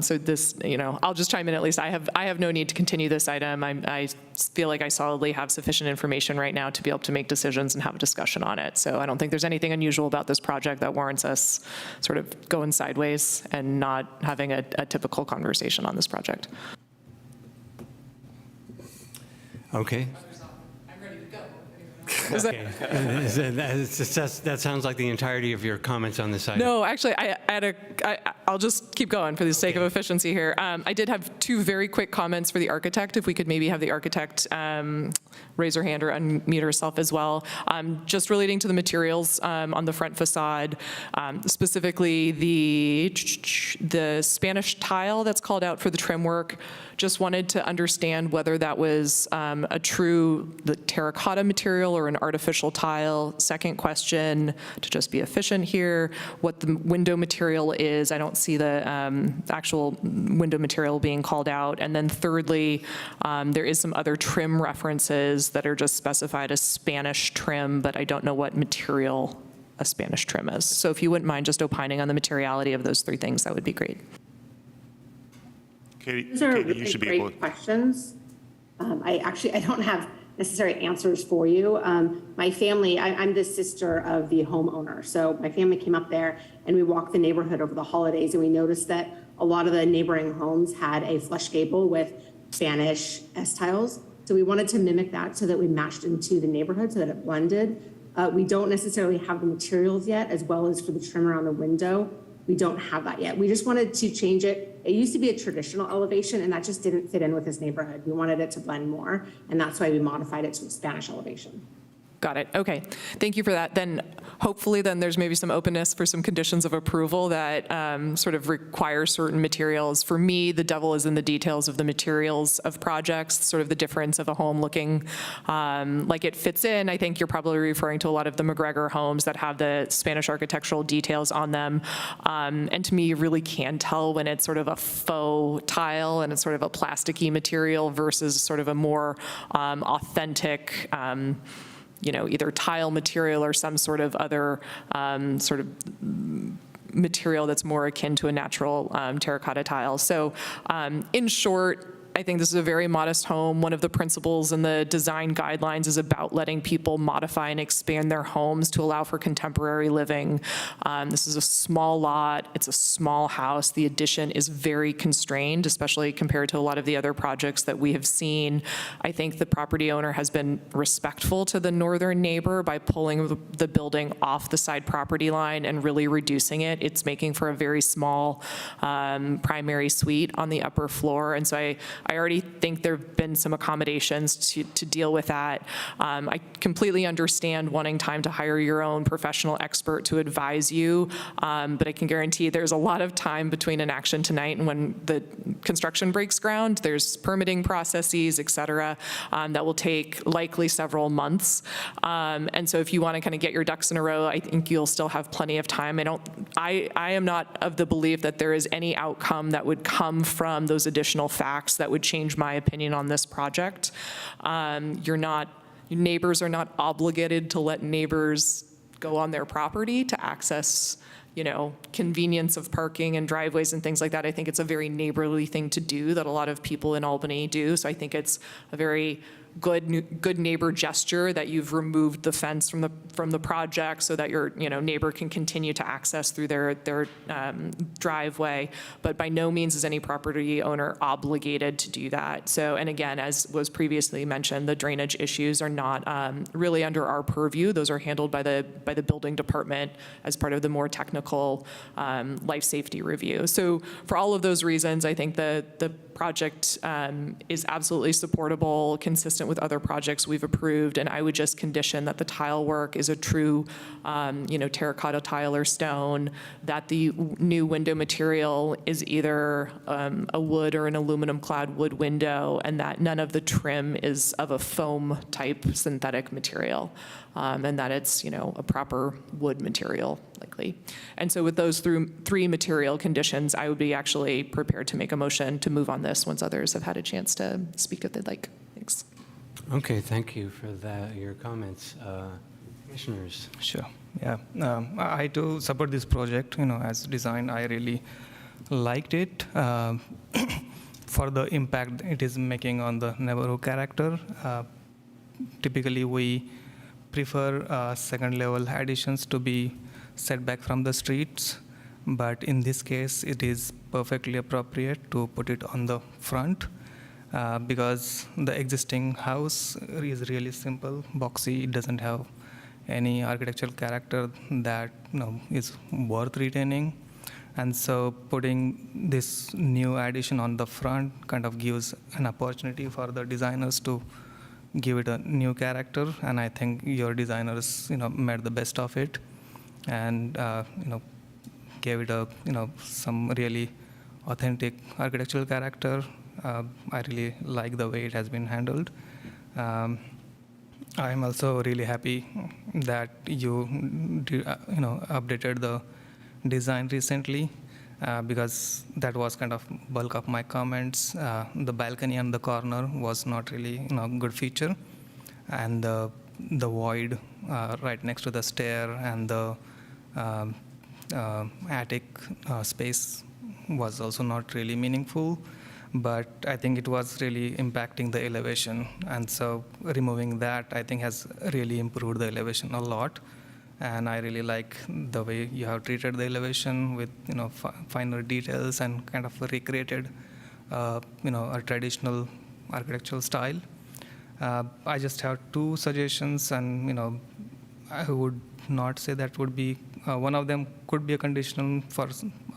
So this, I'll just chime in at least. I have no need to continue this item. I feel like I solidly have sufficient information right now to be able to make decisions and have a discussion on it. So I don't think there's anything unusual about this project that warrants us sort of going sideways and not having a typical conversation on this project. Okay. I'm ready to go. Okay. That sounds like the entirety of your comments on this item. No, actually, I'll just keep going for the sake of efficiency here. I did have two very quick comments for the architect. If we could maybe have the architect raise her hand or unmute herself as well. Just relating to the materials on the front facade, specifically the Spanish tile that's called out for the trim work. Just wanted to understand whether that was a true terracotta material or an artificial tile. Second question, to just be efficient here, what the window material is. I don't see the actual window material being called out. And then thirdly, there is some other trim references that are just specified as Spanish trim, but I don't know what material a Spanish trim is. So if you wouldn't mind just opining on the materiality of those three things, that would be great. Those are Katie, you really should be able great questions. I don't have necessary answers for you. My family, I'm the sister of the homeowner. So my family came up there and we walked the neighborhood over the holidays and we noticed that a lot of the neighboring homes had a flush gable with Spanish S-tiles. So we wanted to mimic that so that we matched into the neighborhood so that it blended. We don't necessarily have the materials yet, as well as for the trim around the window. We don't have that yet. We just wanted to change it. It used to be a traditional elevation and that just didn't fit in with this neighborhood. We wanted it to blend more and that's why we modified it to a Spanish elevation. Got it. Okay. Thank you for that. Then hopefully then there's maybe some openness for some conditions of approval that sort of require certain materials. For me, the devil is in the details of the materials of projects, sort of the difference of a home looking like it fits in. I think you're probably referring to a lot of the McGregor homes that have the Spanish architectural details on them. And to me, you really can tell when it's sort of a faux tile and it's sort of a plasticky material versus sort of a more authentic either tile material or some sort of other sort of material that's more akin to a natural terracotta tile. So in short, I think this is a very modest home. One of the principles in the design guidelines is about letting people modify and expand their homes to allow for contemporary living. This is a small lot. It's a small house. The addition is very constrained, especially compared to a lot of the other projects that we have seen. I think the property owner has been respectful to the northern neighbor by pulling the building off the side property line and really reducing it. It's making for a very small primary suite on the upper floor. And so I already think there have been some accommodations to deal with that. I completely understand wanting time to hire your own professional expert to advise you, but I can guarantee there's a lot of time between an action tonight and when the construction breaks ground. There's permitting processes, et cetera, that will take likely several months. And so if you want to kind of get your ducks in a row, I think you'll still have plenty of time. I am not of the belief that there is any outcome that would come from those additional facts that would change my opinion on this project. Neighbors are not obligated to let neighbors go on their property to access, convenience of parking and driveways and things like that. I think it's a very neighborly thing to do that a lot of people in Albany do. So I think it's a very good neighbor gesture that you've removed the fence from the project so that your neighbor can continue to access through their driveway. But by no means is any property owner obligated to do that. So, and again, as was previously mentioned, the drainage issues are not really under our purview. Those are handled by the building department as part of the more technical life safety review. So for all of those reasons, I think the project is absolutely supportable, consistent with other projects we've approved, and I would just condition that the tile work is a true, terracotta tile or stone, that the new window material is either a wood or an aluminum-clad wood window, and that none of the trim is of a foam-type synthetic material, and that it's, a proper wood material, likely. And so with those three material conditions, I would be actually prepared to make a motion to move on this once others have had a chance to speak if they'd like. Thanks. Okay, thank you for your comments. Commissioners? Sure. Yeah, I do support this project. As designed, I really liked it for the impact it is making on the neighborhood character. Typically, we prefer second-level additions to be set back from the streets, but in this case, it is perfectly appropriate to put it on the front. because the existing house is really simple, boxy. It doesn't have any architectural character that is worth retaining. And so putting this new addition on the front kind of gives an opportunity for the designers to give it a new character. And I think your designers, made the best of it, and gave it a some really authentic architectural character. I really like the way it has been handled. I'm also really happy that you updated the design recently, because that was kind of bulk of my comments. The balcony on the corner was not really good feature, and the void right next to the stair and the attic space was also not really meaningful. But I think it was really impacting the elevation, and so removing that, I think, has really improved the elevation a lot. And I really like the way you have treated the elevation with finer details and kind of recreated a traditional architectural style. I just have two suggestions, and I would not say that would be one of them could be a condition for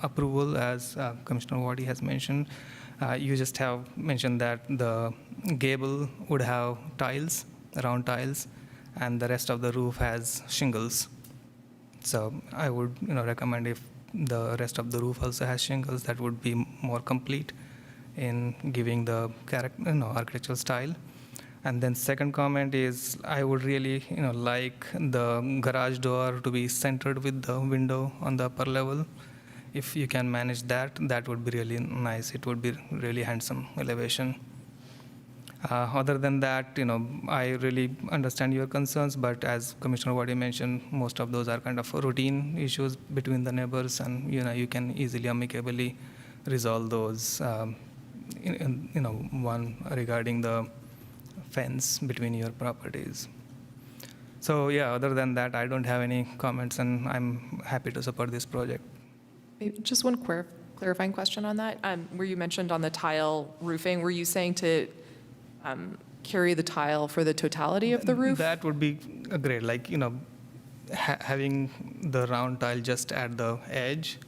approval, as Commissioner Wadi has mentioned. You just have mentioned that the gable would have tiles, round tiles, and the rest of the roof has shingles. So I would recommend if the rest of the roof also has shingles, that would be more complete in giving the architectural style. And then second comment is I would really like the garage door to be centered with the window on the upper level. If you can manage that, that would be really nice. It would be really handsome elevation. Other than that, I really understand your concerns, but as Commissioner Wadi mentioned, most of those are kind of routine issues between the neighbors, and you can easily amicably resolve those. One regarding the fence between your properties. So yeah, other than that, I don't have any comments, and I'm happy to support this project. Maybe just one clarifying question on that. Where you mentioned on the tile roofing, were you saying to carry the tile for the totality of the roof? That would be great. Like, having the round tile just at the edge,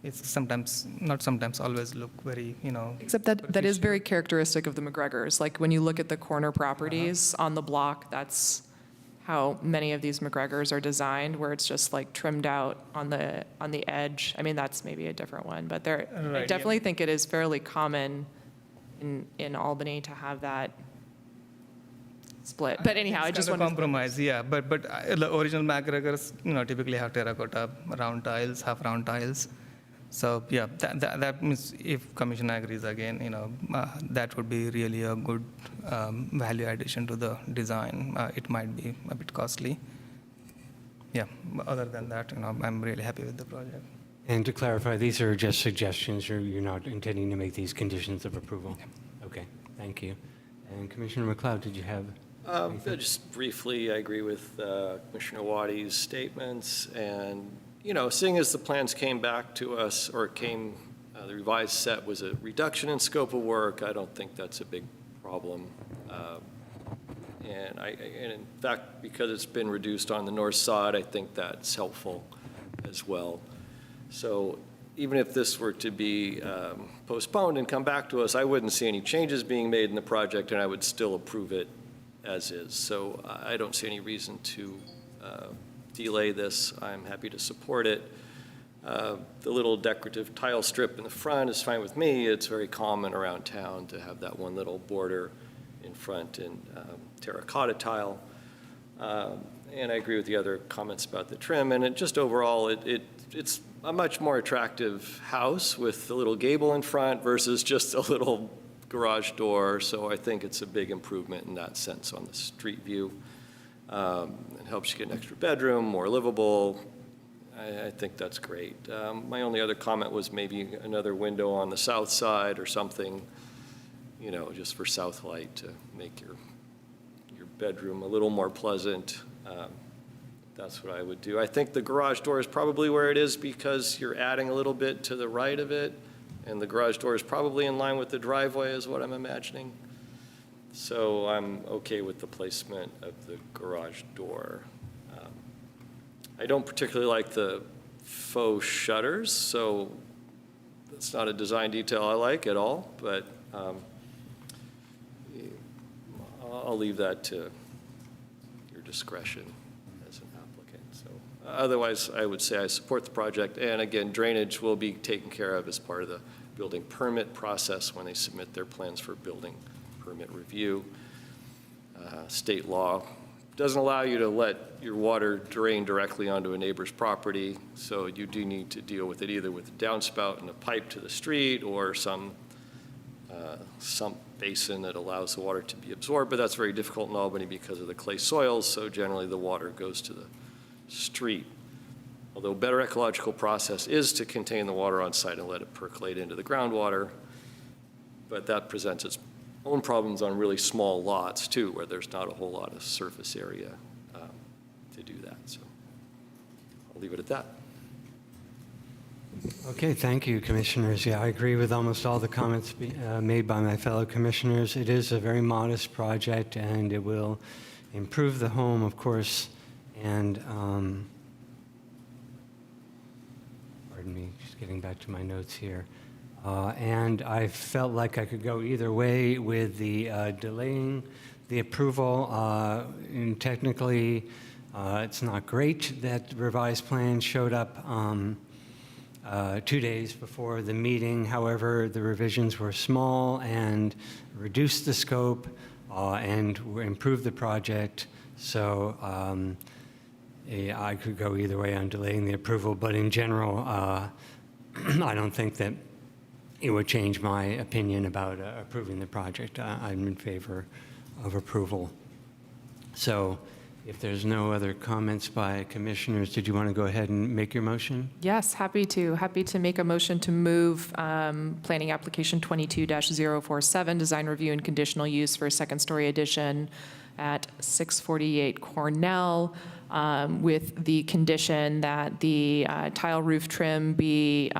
it's always look very, Except that is very characteristic of the McGregors. Like when you look at the corner properties on the block, that's how many of these McGregors are designed, where it's just like trimmed out on the edge. I mean, that's maybe a different one, but I definitely think it is fairly common in Albany to have that split. But anyhow, I just want to compromise. Yeah, but the original McGregors, typically have terracotta round tiles, half round tiles. So yeah, that means if Commission agrees again, that would be really a good value addition to the design. It might be a bit costly. Yeah, but other than that, I'm really happy with the project. And to clarify, these are just suggestions. You're not intending to make these conditions of approval? Yeah. Okay, thank you. And Commissioner McLeod, did you have? Just briefly, I agree with Commissioner Wadi's statements, and seeing as the plans came back to us, or the revised set was a reduction in scope of work, I don't think that's a big problem. And in fact, because it's been reduced on the north side, I think that's helpful as well. So even if this were to be postponed and come back to us, I wouldn't see any changes being made in the project, and I would still approve it as is. So I don't see any reason to delay this. I'm happy to support it. The little decorative tile strip in the front is fine with me. It's very common around town to have that one little border in front in terracotta tile. And I agree with the other comments about the trim. And just overall, it's a much more attractive house with the little gable in front versus just a little garage door. So I think it's a big improvement in that sense on the street view. It helps you get an extra bedroom, more livable. I think that's great. My only other comment was maybe another window on the south side or something, just for south light to make your bedroom a little more pleasant. That's what I would do. I think the garage door is probably where it is because you're adding a little bit to the right of it, and the garage door is probably in line with the driveway is what I'm imagining. So I'm okay with the placement of the garage door. I don't particularly like the faux shutters, so that's not a design detail I like at all, but I'll leave that to your discretion as an applicant. So otherwise, I would say I support the project, and again, drainage will be taken care of as part of the building permit process when they submit their plans for building permit review. State law doesn't allow you to let your water drain directly onto a neighbor's property, so you do need to deal with it either with a downspout and a pipe to the street or some basin that allows the water to be absorbed, but that's very difficult in Albany because of the clay soils, so generally the water goes to the street. Although a better ecological process is to contain the water on site and let it percolate into the groundwater, but that presents its own problems on really small lots too, where there's not a whole lot of surface area to do that. So I'll leave it at that. Okay, thank you, commissioners. Yeah, I agree with almost all the comments made by my fellow commissioners. It is a very modest project, and it will improve the home, of course, and pardon me, just getting back to my notes here. And I felt like I could go either way with the delaying the approval. And technically, it's not great that the revised plan showed up 2 days before the meeting. However, the revisions were small and reduced the scope and improved the project. So I could go either way on delaying the approval, but in general, I don't think that it would change my opinion about approving the project. I'm in favor of approval. So if there's no other comments by commissioners, did you want to go ahead and make your motion? Yes, happy to. Happy to make a motion to move planning application 22-047, design review and conditional use for a second-story addition at 648 Cornell, with the condition that the tile roof trim be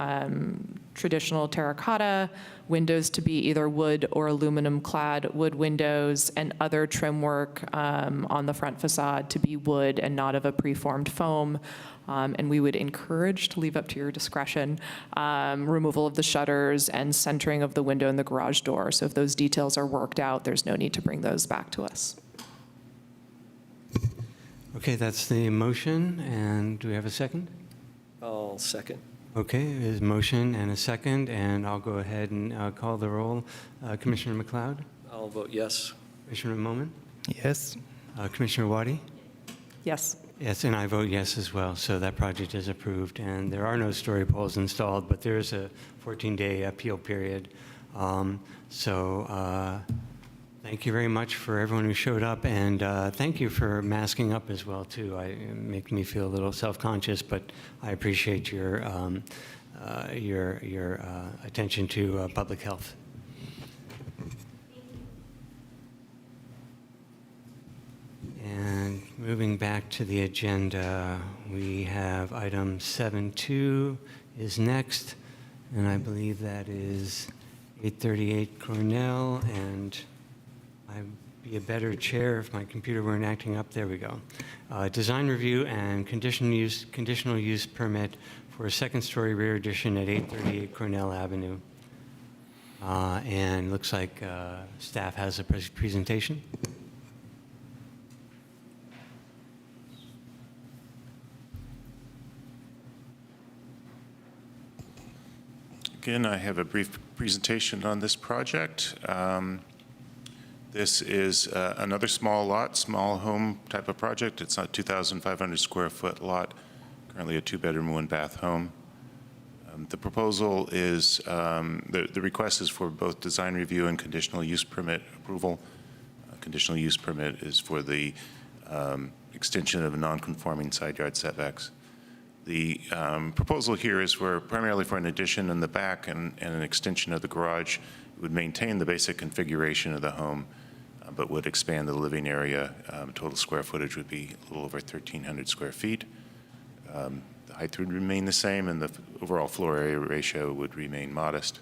traditional terracotta, windows to be either wood or aluminum clad wood windows, and other trim work on the front facade to be wood and not of a preformed foam. And we would encourage, to leave up to your discretion, removal of the shutters and centering of the window and the garage door. So if those details are worked out, there's no need to bring those back to us. Okay, that's the motion. And do we have a second? I'll second. Okay, there's a motion and a second, and I'll go ahead and call the roll. Commissioner McLeod? I'll vote yes. Commissioner Moman? Yes. Commissioner Wadi? Yes. Yes, and I vote yes as well, so that project is approved. And there are no story poles installed, but there is a 14-day appeal period. Thank you very much for everyone who showed up, and thank you for masking up as well, too. It makes me feel a little self-conscious, but I appreciate your attention to public health. And moving back to the agenda, we have item 7.2 is next, and I believe that is 838 Cornell, and I'd be a better chair if my computer weren't acting up. There we go. Design review and conditional use permit for a second-story rear addition at 838 Cornell Avenue. And looks like staff has a presentation. Again, I have a brief presentation on this project. This is another small lot, small home type of project. It's a 2,500 square foot lot, currently a 2-bedroom, 1-bath home. The proposal is, the request is for both design review and conditional use permit approval. Conditional use permit is for the extension of non-conforming side yard setbacks. The proposal here is primarily for an addition in the back and an extension of the garage. It would maintain the basic configuration of the home, but would expand the living area. Total square footage would be a little over 1,300 square feet. The height would remain the same, and the overall floor area ratio would remain modest.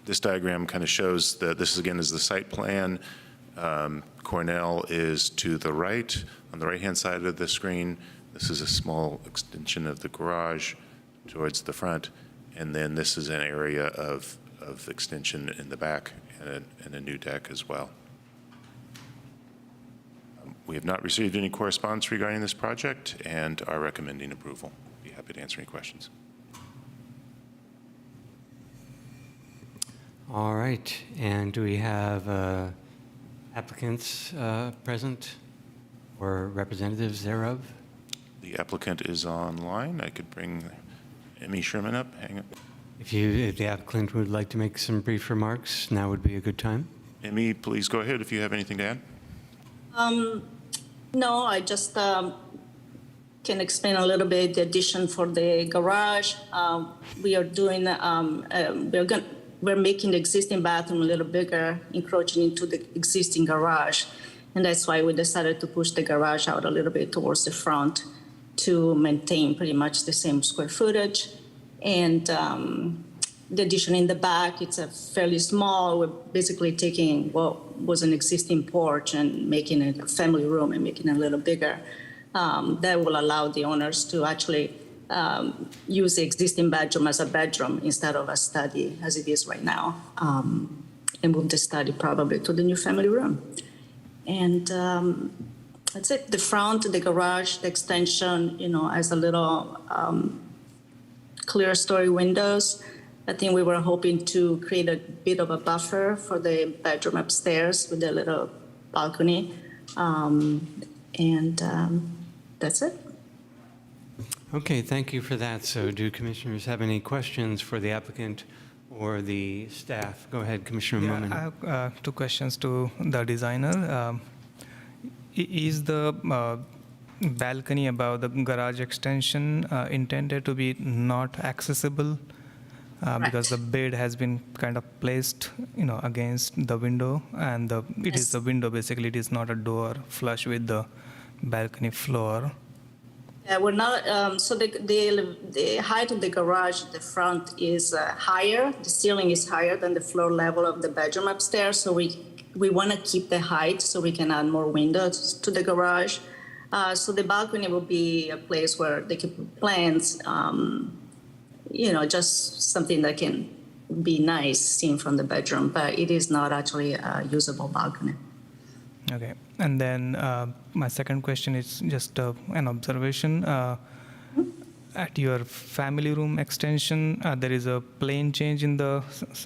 This diagram kind of shows that this, again, is the site plan. Cornell is to the right, on the right-hand side of the screen. This is a small extension of the garage towards the front, and then this is an area of extension in the back and a new deck as well. We have not received any correspondence regarding this project and are recommending approval. Be happy to answer any questions. All right, and do we have applicants present or representatives thereof? The applicant is online. I could bring Emmy Sherman up. Hang on. If the applicant would like to make some brief remarks, now would be a good time. Emmy, please go ahead if you have anything to add. No, I just can explain a little bit the addition for the garage. We are doing, we're making the existing bathroom a little bigger, encroaching into the existing garage. And that's why we decided to push the garage out a little bit towards the front to maintain pretty much the same square footage. And the addition in the back, it's a fairly small. We're basically taking what was an existing porch and making it a family room and making it a little bigger. That will allow the owners to actually use the existing bedroom as a bedroom instead of a study as it is right now, and move the study probably to the new family room. And that's it. The front, the garage, the extension, as a little clear story windows. I think we were hoping to create a bit of a buffer for the bedroom upstairs with a little balcony. That's it. Okay, thank you for that. So do commissioners have any questions for the applicant or the staff? Go ahead, Commissioner Momin. I have two questions to the designer. Is the balcony above the garage extension intended to be not accessible? Because the bed has been kind of placed, against the window, and it is the window, basically. It is not a door flush with the balcony floor. Yeah, we're not, so the height of the garage at the front is higher. The ceiling is higher than the floor level of the bedroom upstairs. So we want to keep the height so we can add more windows to the garage. So the balcony will be a place where they can put plants, just something that can be nice seen from the bedroom, but it is not actually a usable balcony. Okay. And then my second question is just an observation. At your family room extension, there is a plane change in the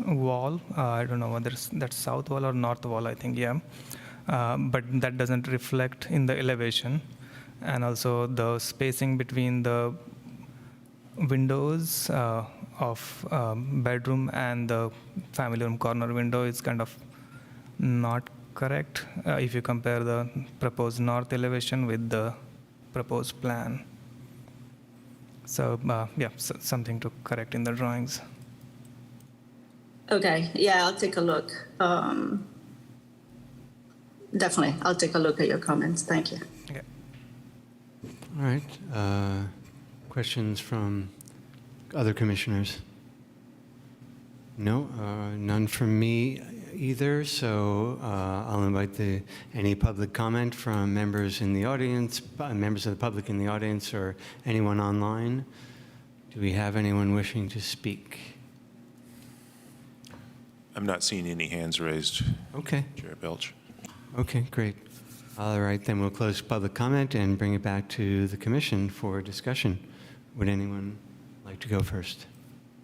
wall. I don't know whether that's south wall or north wall, I think, yeah. But that doesn't reflect in the elevation. And also the spacing between the windows of bedroom and the family room corner window is kind of not correct if you compare the proposed north elevation with the proposed plan. So something to correct in the drawings. Okay, yeah, I'll take a look. Definitely, I'll take a look at your comments. Thank you. Okay. All right. Questions from other commissioners? No, none from me either. So I'll invite any public comment from members in the audience, members of the public in the audience, or anyone online. Do we have anyone wishing to speak? I'm not seeing any hands raised. Okay. Chair Belch. Okay, great. All right, then we'll close public comment and bring it back to the commission for discussion. Would anyone like to go first?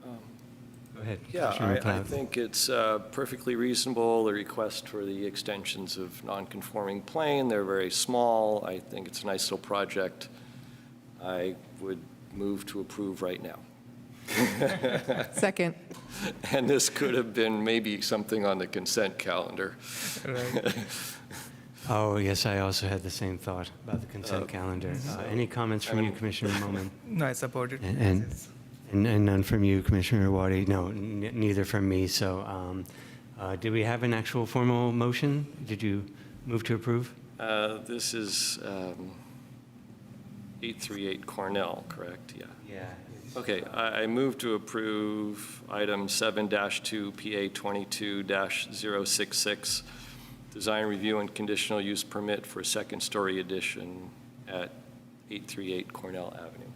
Go ahead. Yeah, Commissioner I McLeod. think it's perfectly reasonable, the request for the extensions of non-conforming plane. They're very small. I think it's a nice little project. I would move to approve right now. Second. And this could have been maybe something on the consent calendar. Right. Oh, yes, I also had the same thought about the consent calendar. Any comments from you, Commissioner Momin? No, I support it. And none from you, Commissioner Wadi? No, neither from me. So did we have an actual formal motion? Did you move to approve? This is 838 Cornell, correct? Yeah. Yeah, Okay, I move to approve item 7-2 PA 22-066, design review and conditional use permit for a second-story addition at 838 Cornell Avenue.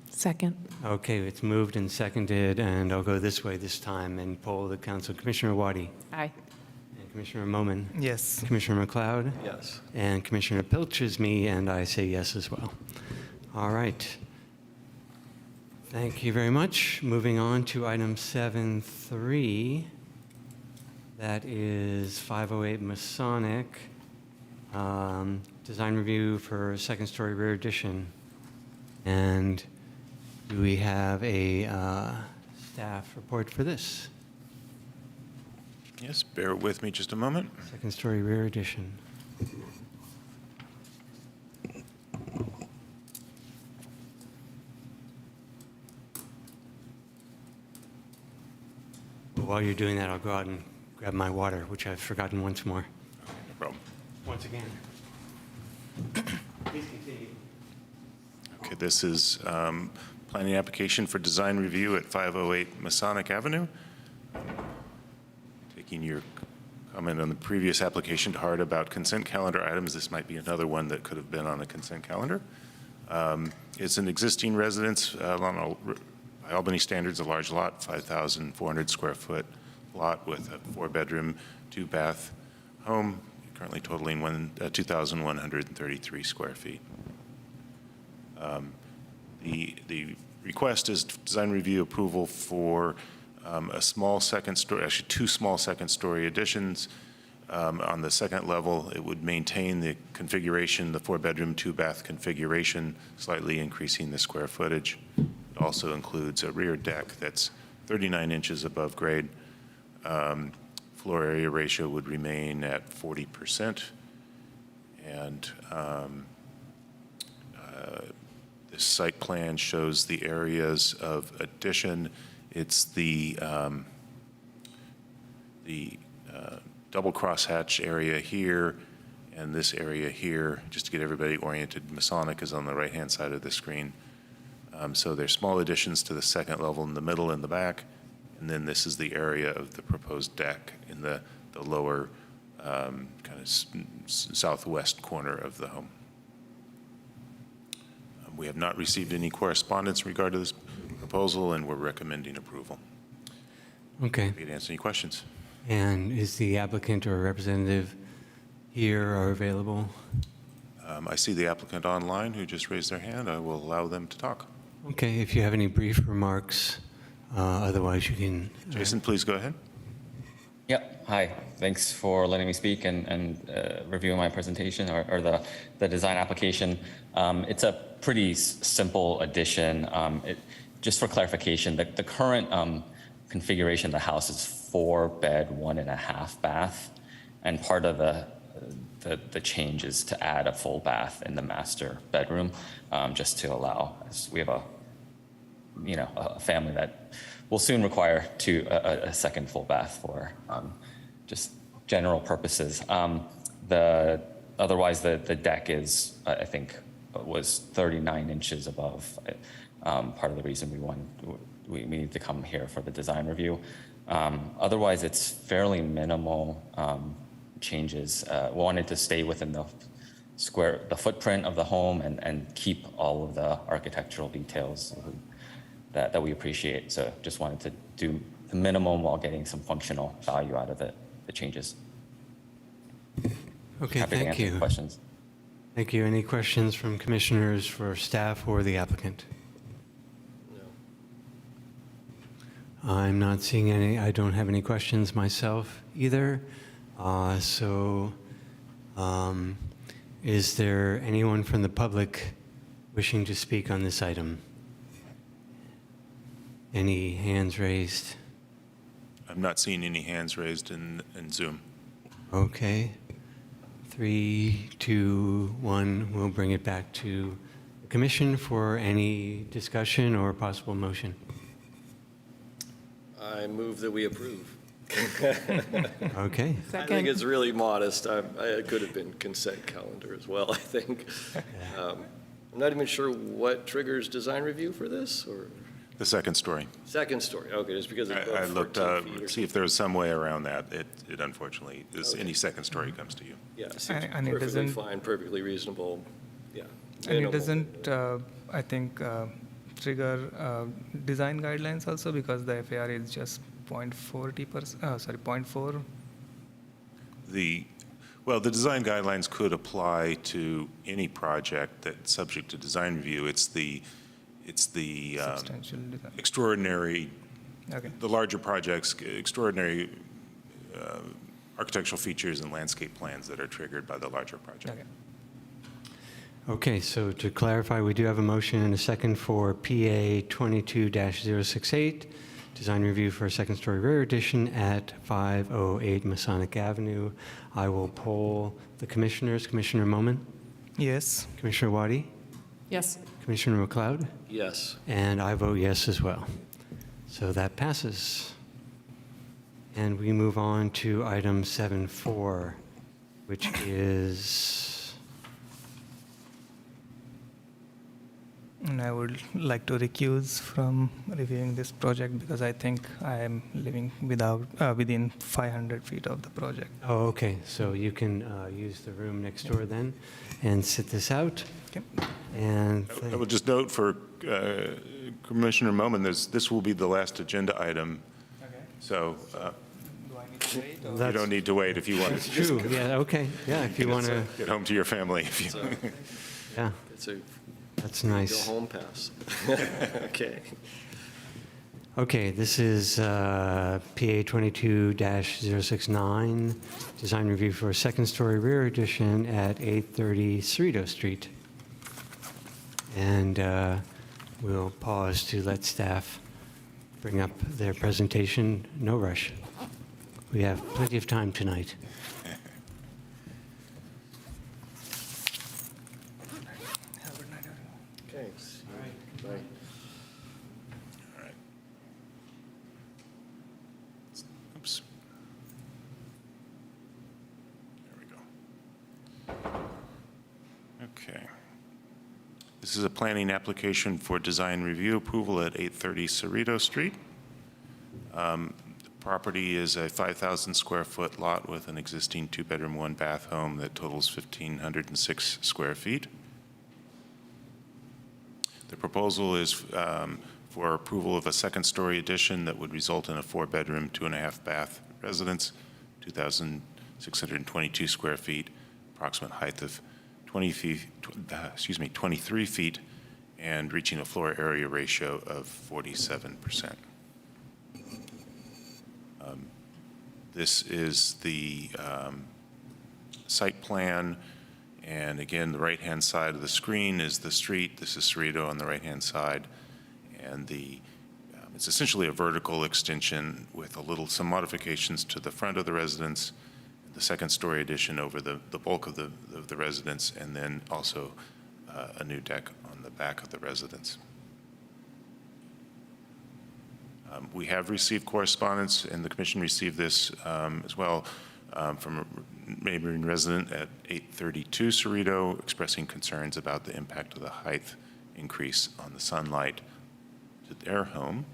Second. Okay, it's moved and seconded, and I'll go this way this time and poll the council. Commissioner Wadi, Aye. and Commissioner Moman, Yes. Commissioner McLeod, Yes. and Commissioner Pilch is me, and I say yes as well. All right. Thank you very much. Moving on to item 7.3. That is 508 Masonic, design review for second-story rear addition. And do we have a staff report for this? Yes, bear with me just a moment. Second-story rear addition. While you're doing that, I'll go out and grab my water, which I've forgotten once more. No problem. Once again. Please continue. Okay, this is planning application for design review at 508 Masonic Avenue. Taking your comment on the previous application to heart about consent calendar items, this might be another one that could have been on a consent calendar. It's an existing residence on by Albany standards, a large lot, 5,400 square foot lot with a 4-bedroom, 2-bath home, currently totaling 2,133 square feet. The request is design review approval for a small second story, actually 2 small second-story additions. On the second level, it would maintain the configuration, the 4-bedroom, 2-bath configuration, slightly increasing the square footage. It also includes a rear deck that's 39 inches above grade. Floor area ratio would remain at 40%. And this site plan shows the areas of addition. It's the double crosshatch area here and this area here, just to get everybody oriented. Masonic is on the right-hand side of the screen. So there's small additions to the second level in the middle and the back, and then this is the area of the proposed deck in the lower kind of southwest corner of the home. We have not received any correspondence in regard to this proposal, and we're recommending approval. Okay. Happy to answer any questions. And is the applicant or representative here or available? I see the applicant online who just raised their hand. I will allow them to talk. Okay, if you have any brief remarks, otherwise you can. Jason, please go ahead. Yep. Hi. Thanks for letting me speak and reviewing my presentation or the design application. It's a pretty simple addition. Just for clarification, the current configuration of the house is 4-bed, 1.5 bath, and part of the change is to add a full bath in the master bedroom, just to allow, as we have a family that will soon require a second full bath for just general purposes. Otherwise, the deck is, I think, was 39 inches above. Part of the reason we need to come here for the design review. Otherwise, it's fairly minimal changes. Wanted to stay within the footprint of the home and keep all of the architectural details that we appreciate. So just wanted to do the minimum while getting some functional value out of the changes. Okay, Happy to thank answer you. questions. Thank you. Any questions from commissioners for staff or the applicant? No. I'm not seeing any. I don't have any questions myself either. Is there anyone from the public wishing to speak on this item? Any hands raised? I'm not seeing any hands raised in Zoom. Okay. 3, 2, 1. We'll bring it back to the commission for any discussion or possible motion. I move that we approve. Okay. I think it's really modest. It could have been consent calendar as well, I think. I'm not even sure what triggers design review for this, or The second story. second story. Okay, just because it's I above looked, 14 feet or see if there's some way around that. It unfortunately, is any second story comes to you. Yeah, it seems And it perfectly doesn't- fine, perfectly reasonable, yeah. And minimal. it doesn't, I think, trigger design guidelines also because the FAR is just 0.4. Well, the design guidelines could apply to any project that's subject to design review. It's the Substantial design. extraordinary, Okay. the larger projects, extraordinary architectural features and landscape plans that are triggered by the larger project. Okay. Okay, so to clarify, we do have a motion and a second for PA 22-068, design review for a second-story rear addition at 508 Masonic Avenue. I will poll the commissioners. Commissioner Moman? Yes. Commissioner Wadi? Yes. Commissioner McLeod? Yes. And I vote yes as well. So that passes. And we move on to item 7.4, which is... And I would like to recuse from reviewing this project because I think I am living within 500 feet of the project. Oh, okay, so you can use the room next door then and sit this out. Okay. And I would just note for Commissioner Moman, this will be the last agenda item. Okay. So Do I need to wait? Or? you don't need to wait if you want to. true, yeah, okay, yeah, if you want to, Get home to your family. If you. yeah, It's a that's go nice. home pass. Okay. Okay, this is PA 22-069, design review for a second-story rear addition at 830 Cerrito Street. And we'll pause to let staff bring up their presentation. No rush. We have plenty of time tonight. Okay. Bye. All right. Oops. There we go. Okay. This is a planning application for design review approval at 830 Cerrito Street. The property is a 5,000 square foot lot with an existing two-bedroom, one-bath home that totals 1,506 square feet. The proposal is for approval of a second-story addition that would result in a four-bedroom, two-and-a-half-bath residence, 2,622 square feet, approximate height of 23 feet, and reaching a floor area ratio of 47%. This is the site plan. And again, the right-hand side of the screen is the street. This is Cerrito on the right-hand side. And it's essentially a vertical extension with some modifications to the front of the residence, the second-story addition over the bulk of the residence, and then also a new deck on the back of the residence. We have received correspondence, and the commission received this as well, from a neighboring resident at 832 Cerrito expressing concerns about the impact of the height increase on the sunlight to their home.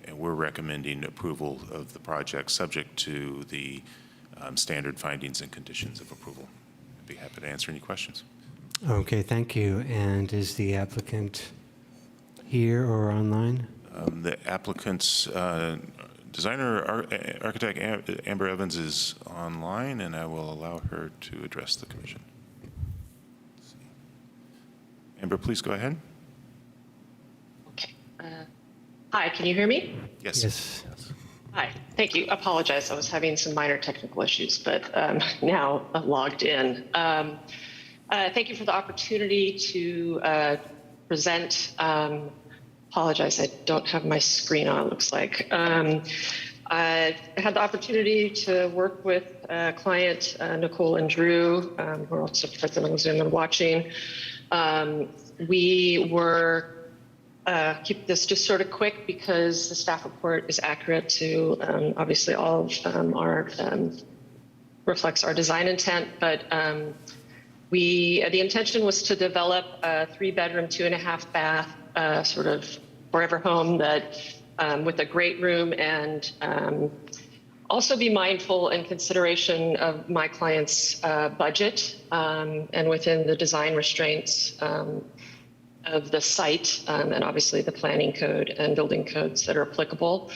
And we're recommending approval of the project subject to the standard findings and conditions of approval. I'd be happy to answer any questions. Okay, thank you. And is the applicant here or online? The applicant's designer, architect Amber Evans is online, and I will allow her to address the commission. Let's see. Amber, please go ahead. Okay. Hi, can you hear me? Yes. Yes. Hi, thank you. Apologize, I was having some minor technical issues, but now logged in. Thank you for the opportunity to present. Apologize, I don't have my screen on, it looks like. I had the opportunity to work with client Nicole and Drew, who are also present on Zoom and watching. We were keep this just sort of quick because the staff report is accurate to obviously all of our reflects our design intent, but The intention was to develop a 3-bedroom, 2.5-bath sort of forever home that with a great room, and also be mindful in consideration of my client's budget and within the design restraints of the site, and obviously the planning code and building codes that are applicable.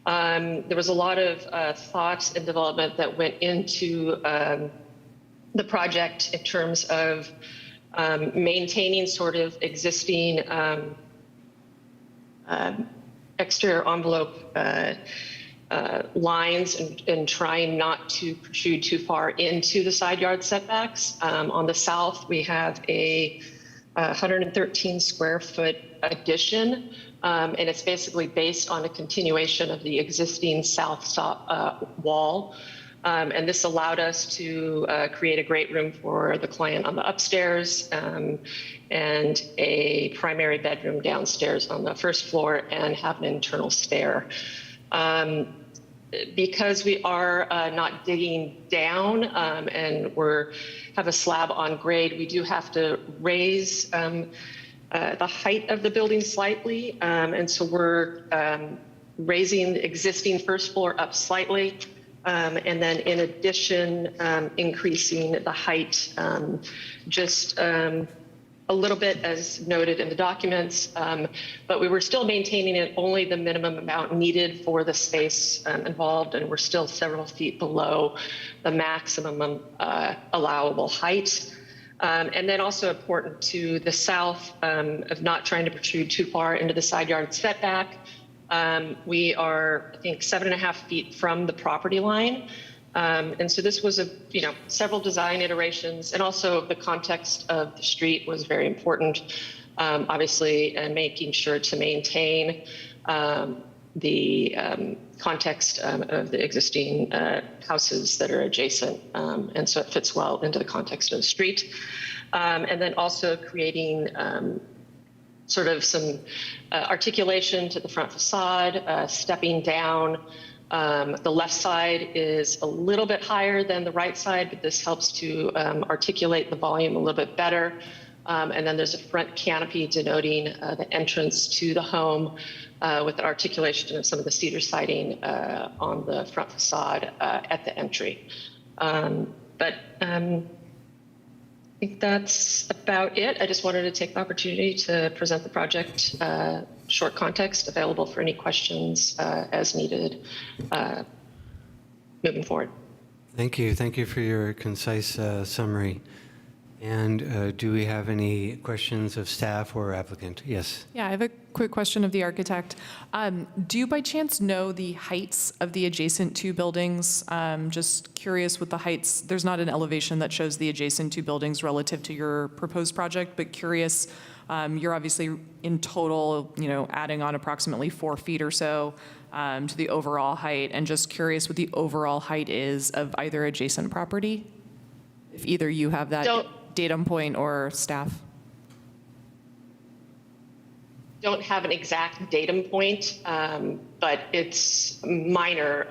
There was a lot of thoughts and development that went into the project in terms of maintaining sort of existing exterior envelope lines and trying not to protrude too far into the side yard setbacks. On the south, we have a 113 square foot addition, and it's basically based on a continuation of the existing south wall. And this allowed us to create a great room for the client on the upstairs and a primary bedroom downstairs on the first floor, and have an internal stair. Because we are not digging down and have a slab on grade, we do have to raise the height of the building slightly. And so we're raising the existing first floor up slightly. And then in addition, increasing the height just a little bit as noted in the documents, but we were still maintaining it only the minimum amount needed for the space involved, and we're still several feet below the maximum allowable height. And then also important to the south of not trying to protrude too far into the side yard setback. We are, I think, 7.5 feet from the property line. And so this was several design iterations, and also the context of the street was very important, obviously, and making sure to maintain the context of the existing houses that are adjacent. And so it fits well into the context of the street. And then also creating sort of some articulation to the front facade, stepping down. The left side is a little bit higher than the right side, but this helps to articulate the volume a little bit better. And then there's a front canopy denoting the entrance to the home with the articulation of some of the cedar siding on the front facade at the entry. But I think that's about it. I just wanted to take the opportunity to present the project, short context, available for any questions as needed moving forward. Thank you. Thank you for your concise summary. And do we have any questions of staff or applicant? Yes. Yeah, I have a quick question of the architect. Do you by chance know the heights of the adjacent two buildings? Just curious with the heights. There's not an elevation that shows the adjacent two buildings relative to your proposed project, but curious, you're obviously in total, adding on approximately 4 feet or so to the overall height, and just curious what the overall height is of either adjacent property, if either you have that datum point or staff. Don't have an exact datum point, but it's minor.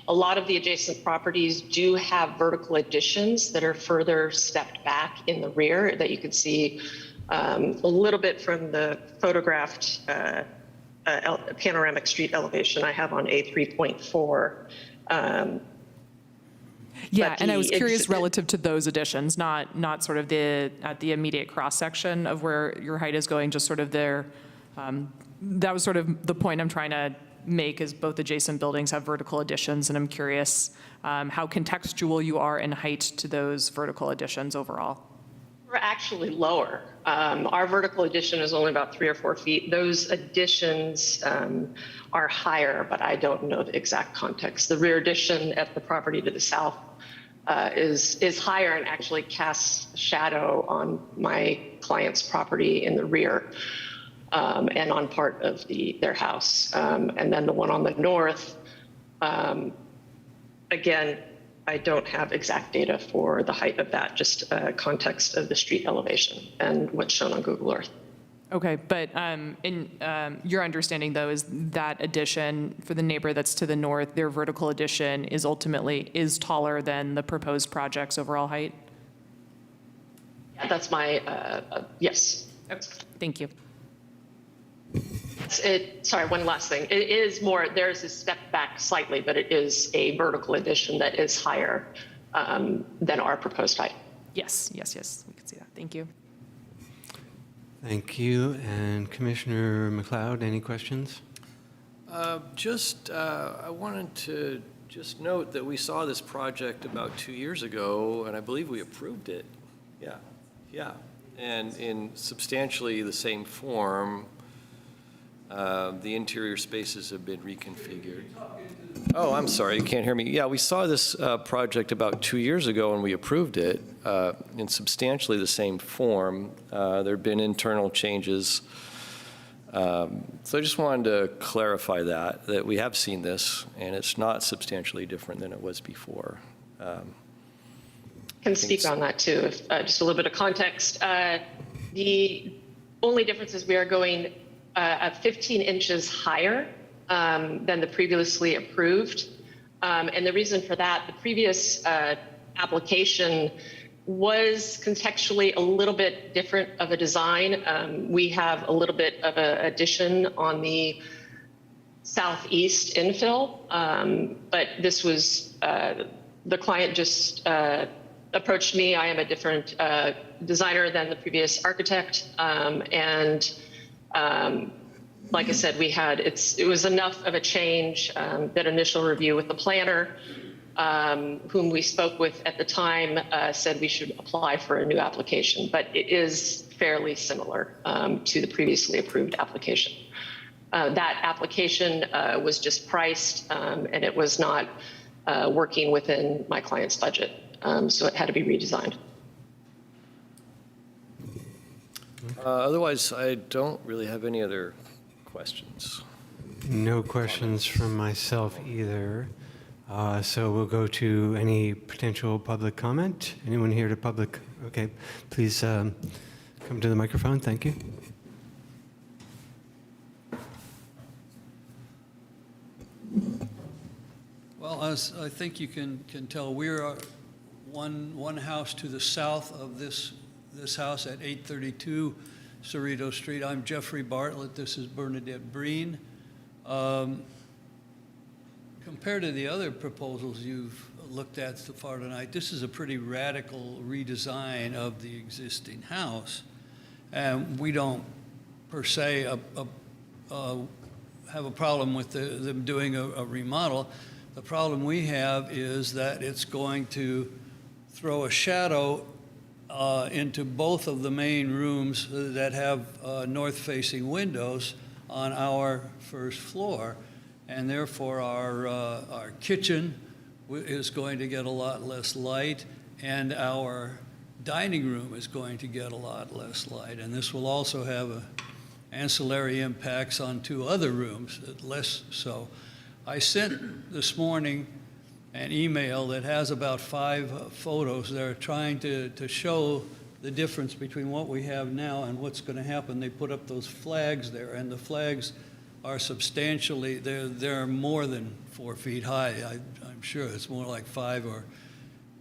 A lot of the adjacent properties do have vertical additions that are further stepped back in the rear that you can see a little bit from the photographed panoramic street elevation I have on A3.4. Yeah, and I was curious relative to those additions, not sort of at the immediate cross section of where your height is going, just sort of there. That was sort of the point I'm trying to make, is both adjacent buildings have vertical additions, and I'm curious how contextual you are in height to those vertical additions overall. We're actually lower. Our vertical addition is only about 3 or 4 feet. Those additions are higher, but I don't know the exact context. The rear addition at the property to the south is higher and actually casts shadow on my client's property in the rear and on part of their house. And then the one on the north, again, I don't have exact data for the height of that, just context of the street elevation and what's shown on Google Earth. Okay, but in your understanding, though, is that addition for the neighbor that's to the north, their vertical addition is taller than the proposed project's overall height? That's my, yes. Thank you. Sorry, one last thing. It is more, there's a step back slightly, but it is a vertical addition that is higher than our proposed height. Yes, yes, yes, we can see that. Thank you. Thank you. And Commissioner McLeod, any questions? I wanted to just note that we saw this project about 2 years ago, and I believe we approved it. Yeah. And in substantially the same form, the interior spaces have been reconfigured. Oh, I'm sorry, you can't hear me. Yeah, we saw this project about 2 years ago, and we approved it in substantially the same form. There have been internal changes. So I just wanted to clarify that we have seen this, and it's not substantially different than it was before. Can speak on that too, if, just a little bit of context. The only difference is we are going 15 inches higher than the previously approved. And the reason for that, the previous application was contextually a little bit different of a design. We have a little bit of an addition on the southeast infill, but this was, the client just approached me. I am a different designer than the previous architect. Like I said, it was enough of a change that initial review with the planner, whom we spoke with at the time, said we should apply for a new application, but it is fairly similar to the previously approved application. That application was just priced and it was not working within my client's budget, so it had to be redesigned. Otherwise, I don't really have any other questions. No questions from myself either. So we'll go to any potential public comment. Anyone here to public? Okay, please come to the microphone. Thank you. Well, as I think you can tell, we're one house to the south of this house at 832 Cerrito Street. I'm Jeffrey Bartlett. This is Bernadette Breen. Compared to the other proposals you've looked at so far tonight, this is a pretty radical redesign of the existing house. And we don't, per se, have a problem with them doing a remodel. The problem we have is that it's going to throw a shadow into both of the main rooms that have north-facing windows on our first floor, and therefore our kitchen is going to get a lot less light, and our dining room is going to get a lot less light, and this will also have ancillary impacts on two other rooms, less so. I sent this morning an email that has about 5 photos that are trying to show the difference between what we have now and what's going to happen. They put up those flags there, and the flags are substantially, they're more than 4 feet high. I'm sure it's more like 5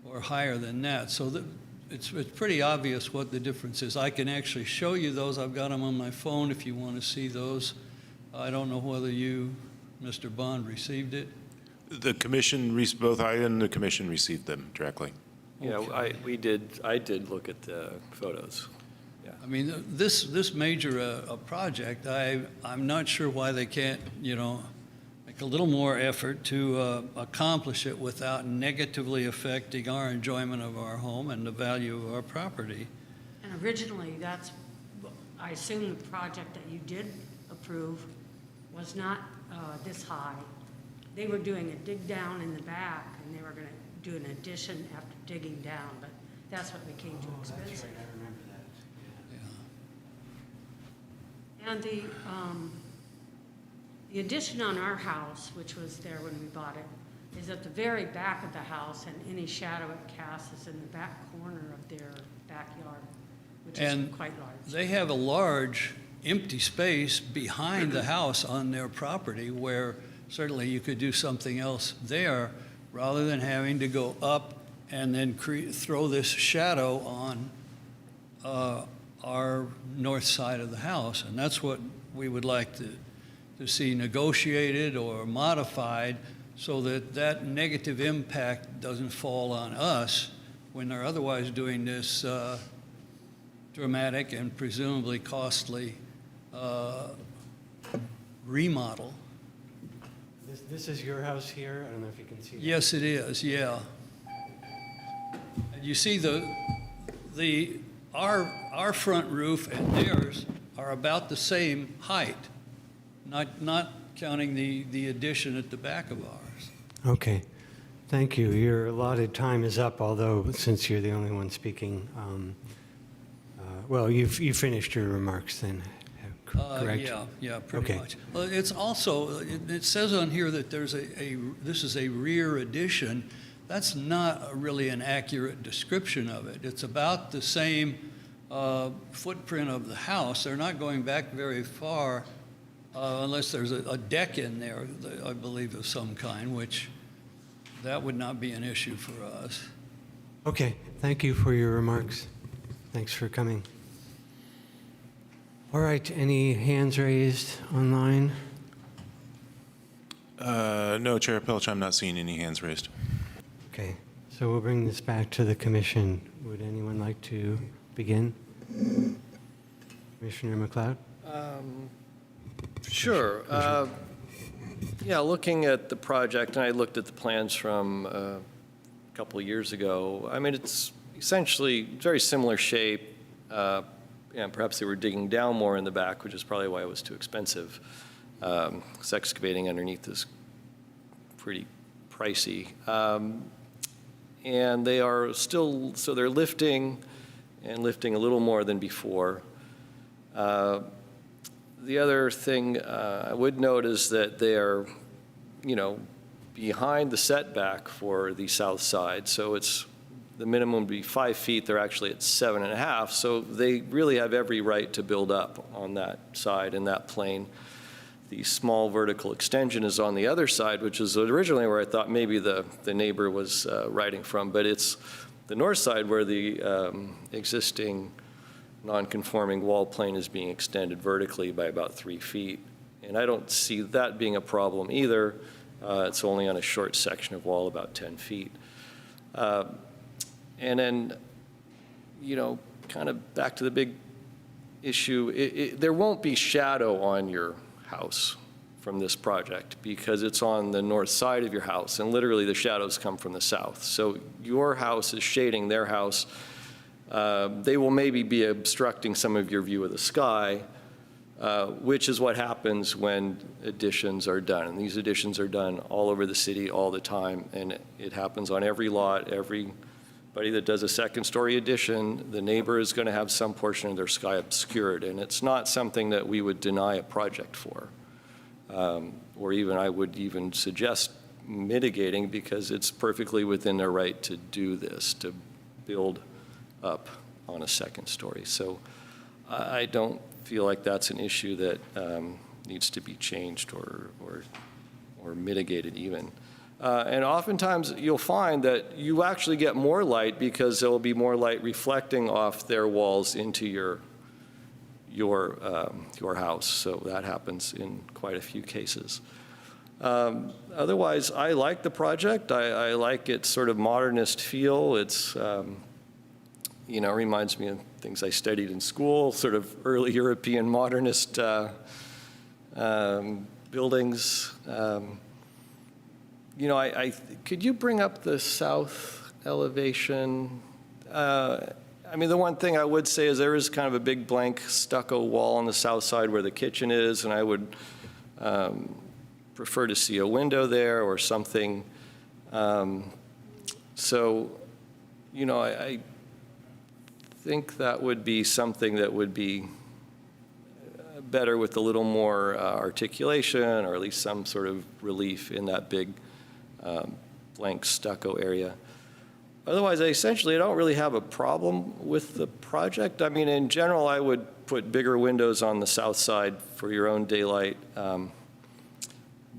or higher than that. So it's pretty obvious what the difference is. I can actually show you those. I've got them on my phone if you want to see those. I don't know whether you, Mr. Bond, received it. The commission, both I and the commission received them directly. Yeah, Okay. I did look at the photos. Yeah. I mean, this major project, I'm not sure why they can't, make a little more effort to accomplish it without negatively affecting our enjoyment of our home and the value of our property. And originally, I assume the project that you did approve was not this high. They were doing a dig down in the back, and they were going to do an addition after digging down, but that's what became too expensive. That's right, I remember that. And the addition on our house, which was there when we bought it, is at the very back of the house, and any shadow it casts is in the back corner of their backyard, which is quite large. They have a large empty space behind the house on their property where certainly you could do something else there rather than having to go up and then throw this shadow on our north side of the house, and that's what we would like to see negotiated or modified so that that negative impact doesn't fall on us when they're otherwise doing this dramatic and presumably costly remodel. This is your house here? I don't know if you can see that. Yes, it is, yeah. And you see our front roof and theirs are about the same height, not counting the addition at the back of ours. Okay, thank you. Your allotted time is up, although since you're the only one speaking, well, you finished your remarks then, correct? Yeah, pretty Okay. much. It's also, it says on here that this is a rear addition. That's not really an accurate description of it. It's about the same footprint of the house. They're not going back very far unless there's a deck in there, I believe, of some kind, which that would not be an issue for us. Okay, thank you for your remarks. Thanks for coming. All right, any hands raised online? No, Chair Pilch, I'm not seeing any hands raised. Okay, so we'll bring this back to the commission. Would anyone like to begin? Commissioner McLeod? Sure. Yeah, looking at the project, and I looked at the plans from a couple of years ago, I mean, it's essentially very similar shape. And perhaps they were digging down more in the back, which is probably why it was too expensive. 'Cause excavating underneath is pretty pricey. And they are still, so they're lifting and lifting a little more than before. The other thing I would note is that they're, behind the setback for the south side. So it's, the minimum would be 5 feet. They're actually at 7.5. So they really have every right to build up on that side in that plane. The small vertical extension is on the other side, which is originally where I thought maybe the neighbor was riding from, but it's the north side where the existing non-conforming wall plane is being extended vertically by about 3 feet. And I don't see that being a problem either. It's only on a short section of wall, about 10 feet. And then, kind of back to the big issue, there won't be shadow on your house from this project because it's on the north side of your house, and literally the shadows come from the south. So your house is shading their house. They will maybe be obstructing some of your view of the sky, which is what happens when additions are done. And these additions are done all over the city all the time, and it happens on every lot. Everybody that does a second-story addition, the neighbor is going to have some portion of their sky obscured, and it's not something that we would deny a project for, or even I would even suggest mitigating, because it's perfectly within their right to do this, to build up on a second story. So I don't feel like that's an issue that needs to be changed or mitigated even. And oftentimes you'll find that you actually get more light because there will be more light reflecting off their walls into your house. So that happens in quite a few cases. Otherwise, I like the project. I like its sort of modernist feel. It's reminds me of things I studied in school, sort of early European modernist buildings. Could you bring up the south elevation? I mean, the one thing I would say is there is kind of a big blank stucco wall on the south side where the kitchen is, and I would prefer to see a window there or something. I think that would be something that would be better with a little more articulation, or at least some sort of relief in that big blank stucco area. Otherwise, I don't really have a problem with the project. I mean, in general, I would put bigger windows on the south side for your own daylight.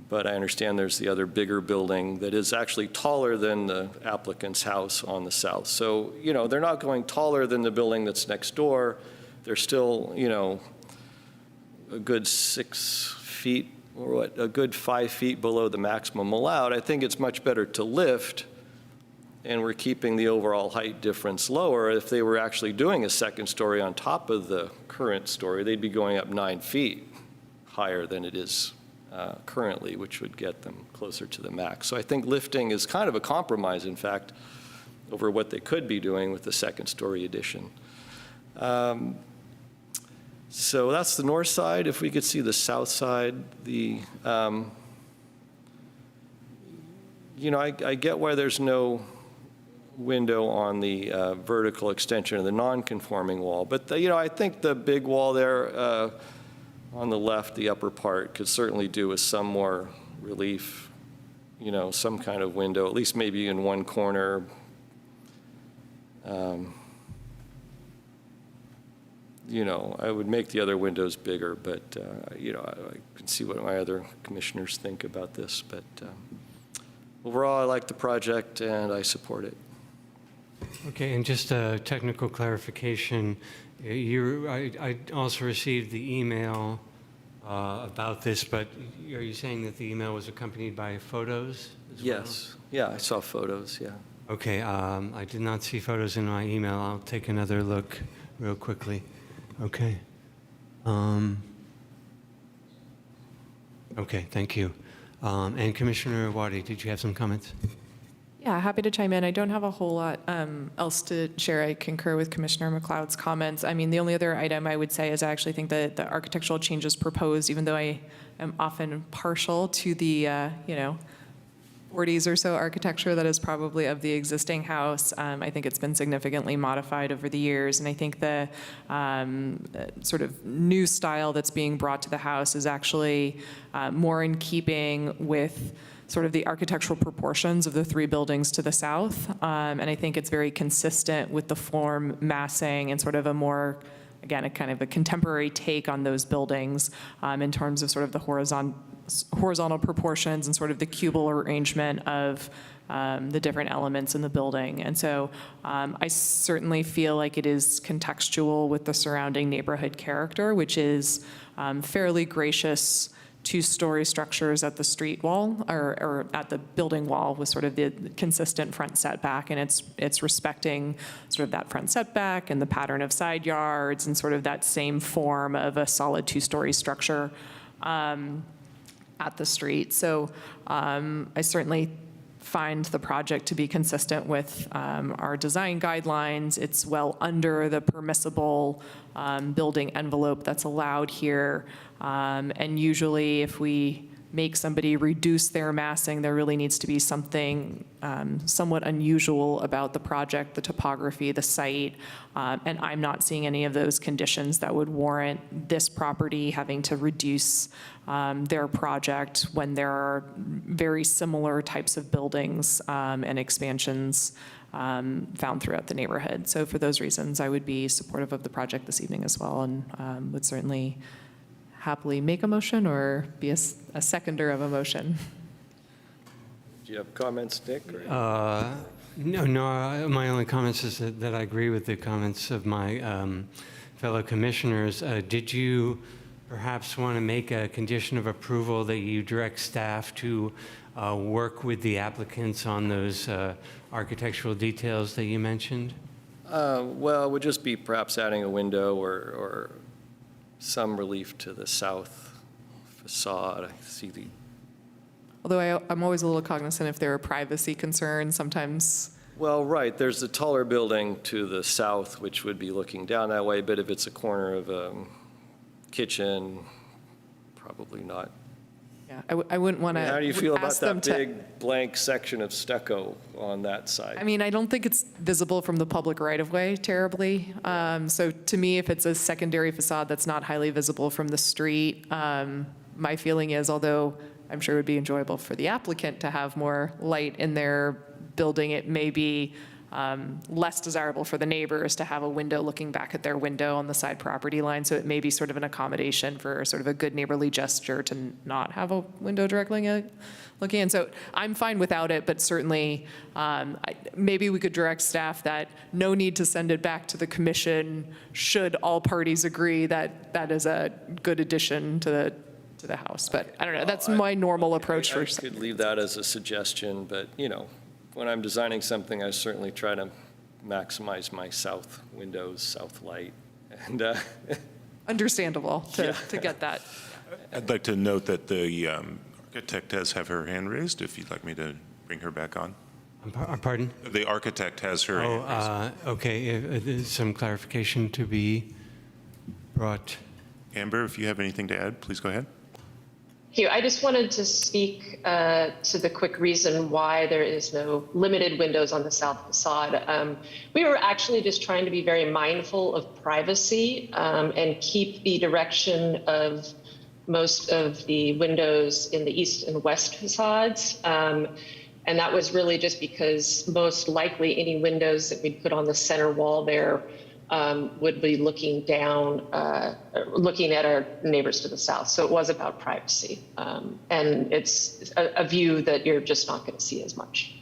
But I understand there's the other bigger building that is actually taller than the applicant's house on the south. So, you know, they're not going taller than the building that's next door. They're still, you know, a good 6 feet or what, a good 5 feet below the maximum allowed. I think it's much better to lift, and we're keeping the overall height difference lower. If they were actually doing a second story on top of the current story, they'd be going up 9 feet higher than it is currently, which would get them closer to the max. So I think lifting is kind of a compromise, in fact, over what they could be doing with the second story addition. So that's the north side. If we could see the south side, you know, I get why there's no window on the vertical extension of the non-conforming wall, but you know, I think the big wall there on the left, the upper part, could certainly do with some more relief, you know, some kind of window, at least maybe in one corner. You know, I would make the other windows bigger, but, you know, I can see what my other commissioners think about this. But overall, I like the project and I support it. Okay, and just a technical clarification. I also received the email about this, but are you saying that the email was accompanied by photos as well? Yes. Yeah, I saw photos, yeah. Okay, I did not see photos in my email. I'll take another look real quickly. Okay. Okay, thank you. And Commissioner Wadi, did you have some comments? Yeah, happy to chime in. I don't have a whole lot else to share. I concur with Commissioner McLeod's comments. I mean, the only other item I would say is I actually think that the architectural changes proposed, even though I am often partial to the, you know, 40s or so architecture that is probably of the existing house, I think it's been significantly modified over the years. And I think the sort of new style that's being brought to the house is actually more in keeping with sort of the architectural proportions of the three buildings to the south. And I think it's very consistent with the form, massing, and sort of a more, again, a kind of a contemporary take on those buildings in terms of sort of the horizontal proportions and sort of the cubal arrangement of the different elements in the building. And so I certainly feel like it is contextual with the surrounding neighborhood character, which is fairly gracious two-story structures at the street wall or at the building wall with sort of the consistent front setback, and it's respecting sort of that front setback and the pattern of side yards and sort of that same form of a solid two-story structure at the street. So I certainly find the project to be consistent with our design guidelines. It's well under the permissible building envelope that's allowed here. And usually if we make somebody reduce their massing, there really needs to be something somewhat unusual about the project, the topography, the site, and I'm not seeing any of those conditions that would warrant this property having to reduce their project when there are very similar types of buildings and expansions found throughout the neighborhood. So for those reasons, I would be supportive of the project this evening as well, and would certainly happily make a motion or be a seconder of a motion. Do you have comments, Nick? No, my only comments is that I agree with the comments of my fellow commissioners. Did you perhaps want to make a condition of approval that you direct staff to work with the applicants on those architectural details that you mentioned? Well, it would just be perhaps adding a window or some relief to the south facade. I see the. Although I'm always a little cognizant if there are privacy concerns, sometimes. Well, right, there's the taller building to the south, which would be looking down that way, but if it's a corner of a kitchen, probably not. Yeah, I wouldn't want to. How do you feel about that big blank section of stucco on that side? I mean, I don't think it's visible from the public right-of-way terribly. So to me, if it's a secondary facade that's not highly visible from the street, my feeling is, although I'm sure it would be enjoyable for the applicant to have more light in their building, it may be less desirable for the neighbors to have a window looking back at their window on the side property line. So it may be sort of an accommodation for sort of a good neighborly gesture to not have a window directly looking in. So I'm fine without it, but certainly maybe we could direct staff that no need to send it back to the commission should all parties agree that that is a good addition to the house. But I don't know, that's my normal approach for. I could leave that as a suggestion, but, you know, when I'm designing something, I certainly try to maximize my south windows, south light, and Understandable to get that. I'd like to note that the architect does have her hand raised, if you'd like me to bring her back on. Pardon? The architect has her hand raised. Okay, if there's some clarification to be brought. Amber, if you have anything to add, please go ahead. Thank you. I just wanted to speak to the quick reason why there is no limited windows on the south facade. We were actually just trying to be very mindful of privacy and keep the direction of most of the windows in the east and west facades. And that was really just because most likely any windows that we'd put on the center wall there would be looking down, looking at our neighbors to the south. So it was about privacy. And it's a view that you're just not going to see as much.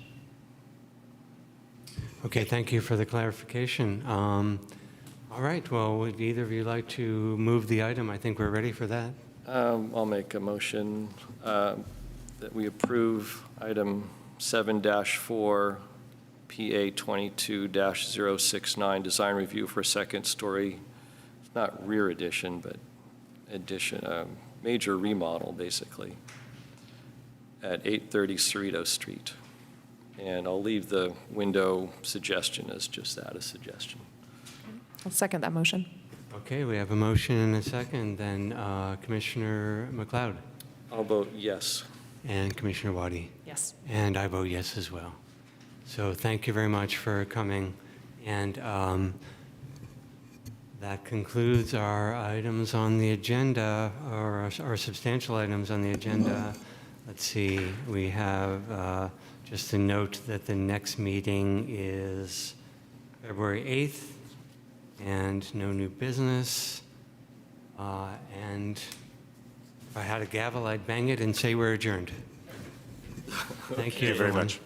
Okay, thank you for the clarification. All right, well, would either of you like to move the item? I think we're ready for that. I'll make a motion that we approve item 7-4, PA 22-069, design review for a second story, not rear addition, but addition, major remodel, basically, at 830 Cerrito Street. And I'll leave the window suggestion as just that, a suggestion. I'll second that motion. Okay, we have a motion and a second. Then Commissioner McLeod. I'll vote yes. And Commissioner Waddy. Yes. And I vote yes as well. So thank you very much for coming. And that concludes our items on the agenda, or our substantial items on the agenda. Let's see, we have just a note that the next meeting is February 8th, and no new business. And if I had a gavel, I'd bang it and say we're adjourned. Thank you, very everyone. much.